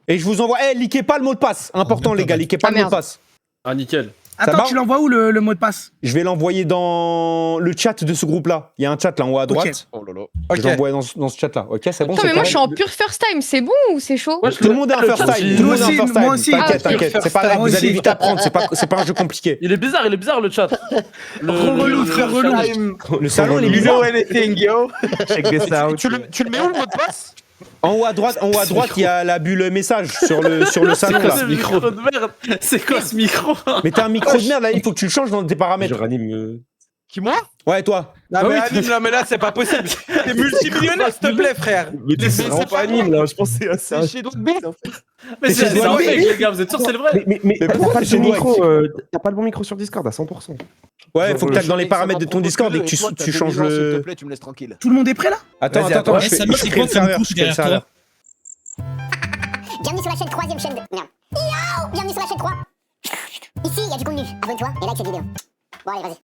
Et je vous envoie. Eh, liquez pas le mot de passe. Important, les gars, liquez pas Ah, le mot de merde. passe. Ah, nickel. Attends, marche tu l'envoies où le mot de passe? Je vais l'envoyer dans le chat de ce groupe-là. Il y a un chat là en haut à droite. Oh là là. Je vais l'envoyer dans ce chat-là. Ok, c'est bon. Attends, c'est mais moi, je suis carré. en pure first time. C'est bon ou c'est chaud? Tout le monde est en first time. Tout le monde est en first Moi time. aussi. T'inquiète, Ah, ok. t'inquiète. C'est pas grave. Moi Vous allez aussi. vite apprendre. C'est pas un jeu compliqué. Il est bizarre le chat. Relou, frère, relou. Le salon, il est You bizarre. know anything, yo? Check this out. Tu le mets où le mot de passe? En haut à droite, il y a la bulle message sur le salon là. Ce micro de merde. C'est quoi ce micro? Mais t'as un micro de merde là. Il faut que tu le changes dans tes paramètres. Je ranime. Qui, moi? Ouais, toi. Non, mais Anime, non, mais là, c'est pas possible. T'es multimillionnaire, s'il te plaît, frère. Mais c'est vraiment pas anime là, je pensais à ça. C'est chez d'autres bêtes. Mais c'est c'est un vrai. fake, les gars, vous êtes sûr que c'est le vrai? Mais t'as pourquoi pas le c'est bon nous, micro, t'as pas le bon micro sur Discord à 100%. Ouais, il faut que tu ailles dans les paramètres de ton Discord et que tu changes S'il te le. plaît, tu me laisses tranquille. Tout le monde est prêt là? Attends, Vas-y, attends, attends. je Samy, crée c'est le quoi comme serveur. couche Je crée le derrière serveur. sur la chaîne 3ème chaîne de... Merde. Yo, bienvenue sur la chaîne 3. Ici, il y a du contenu. Abonne-toi et like cette vidéo. Bon, allez, vas-y.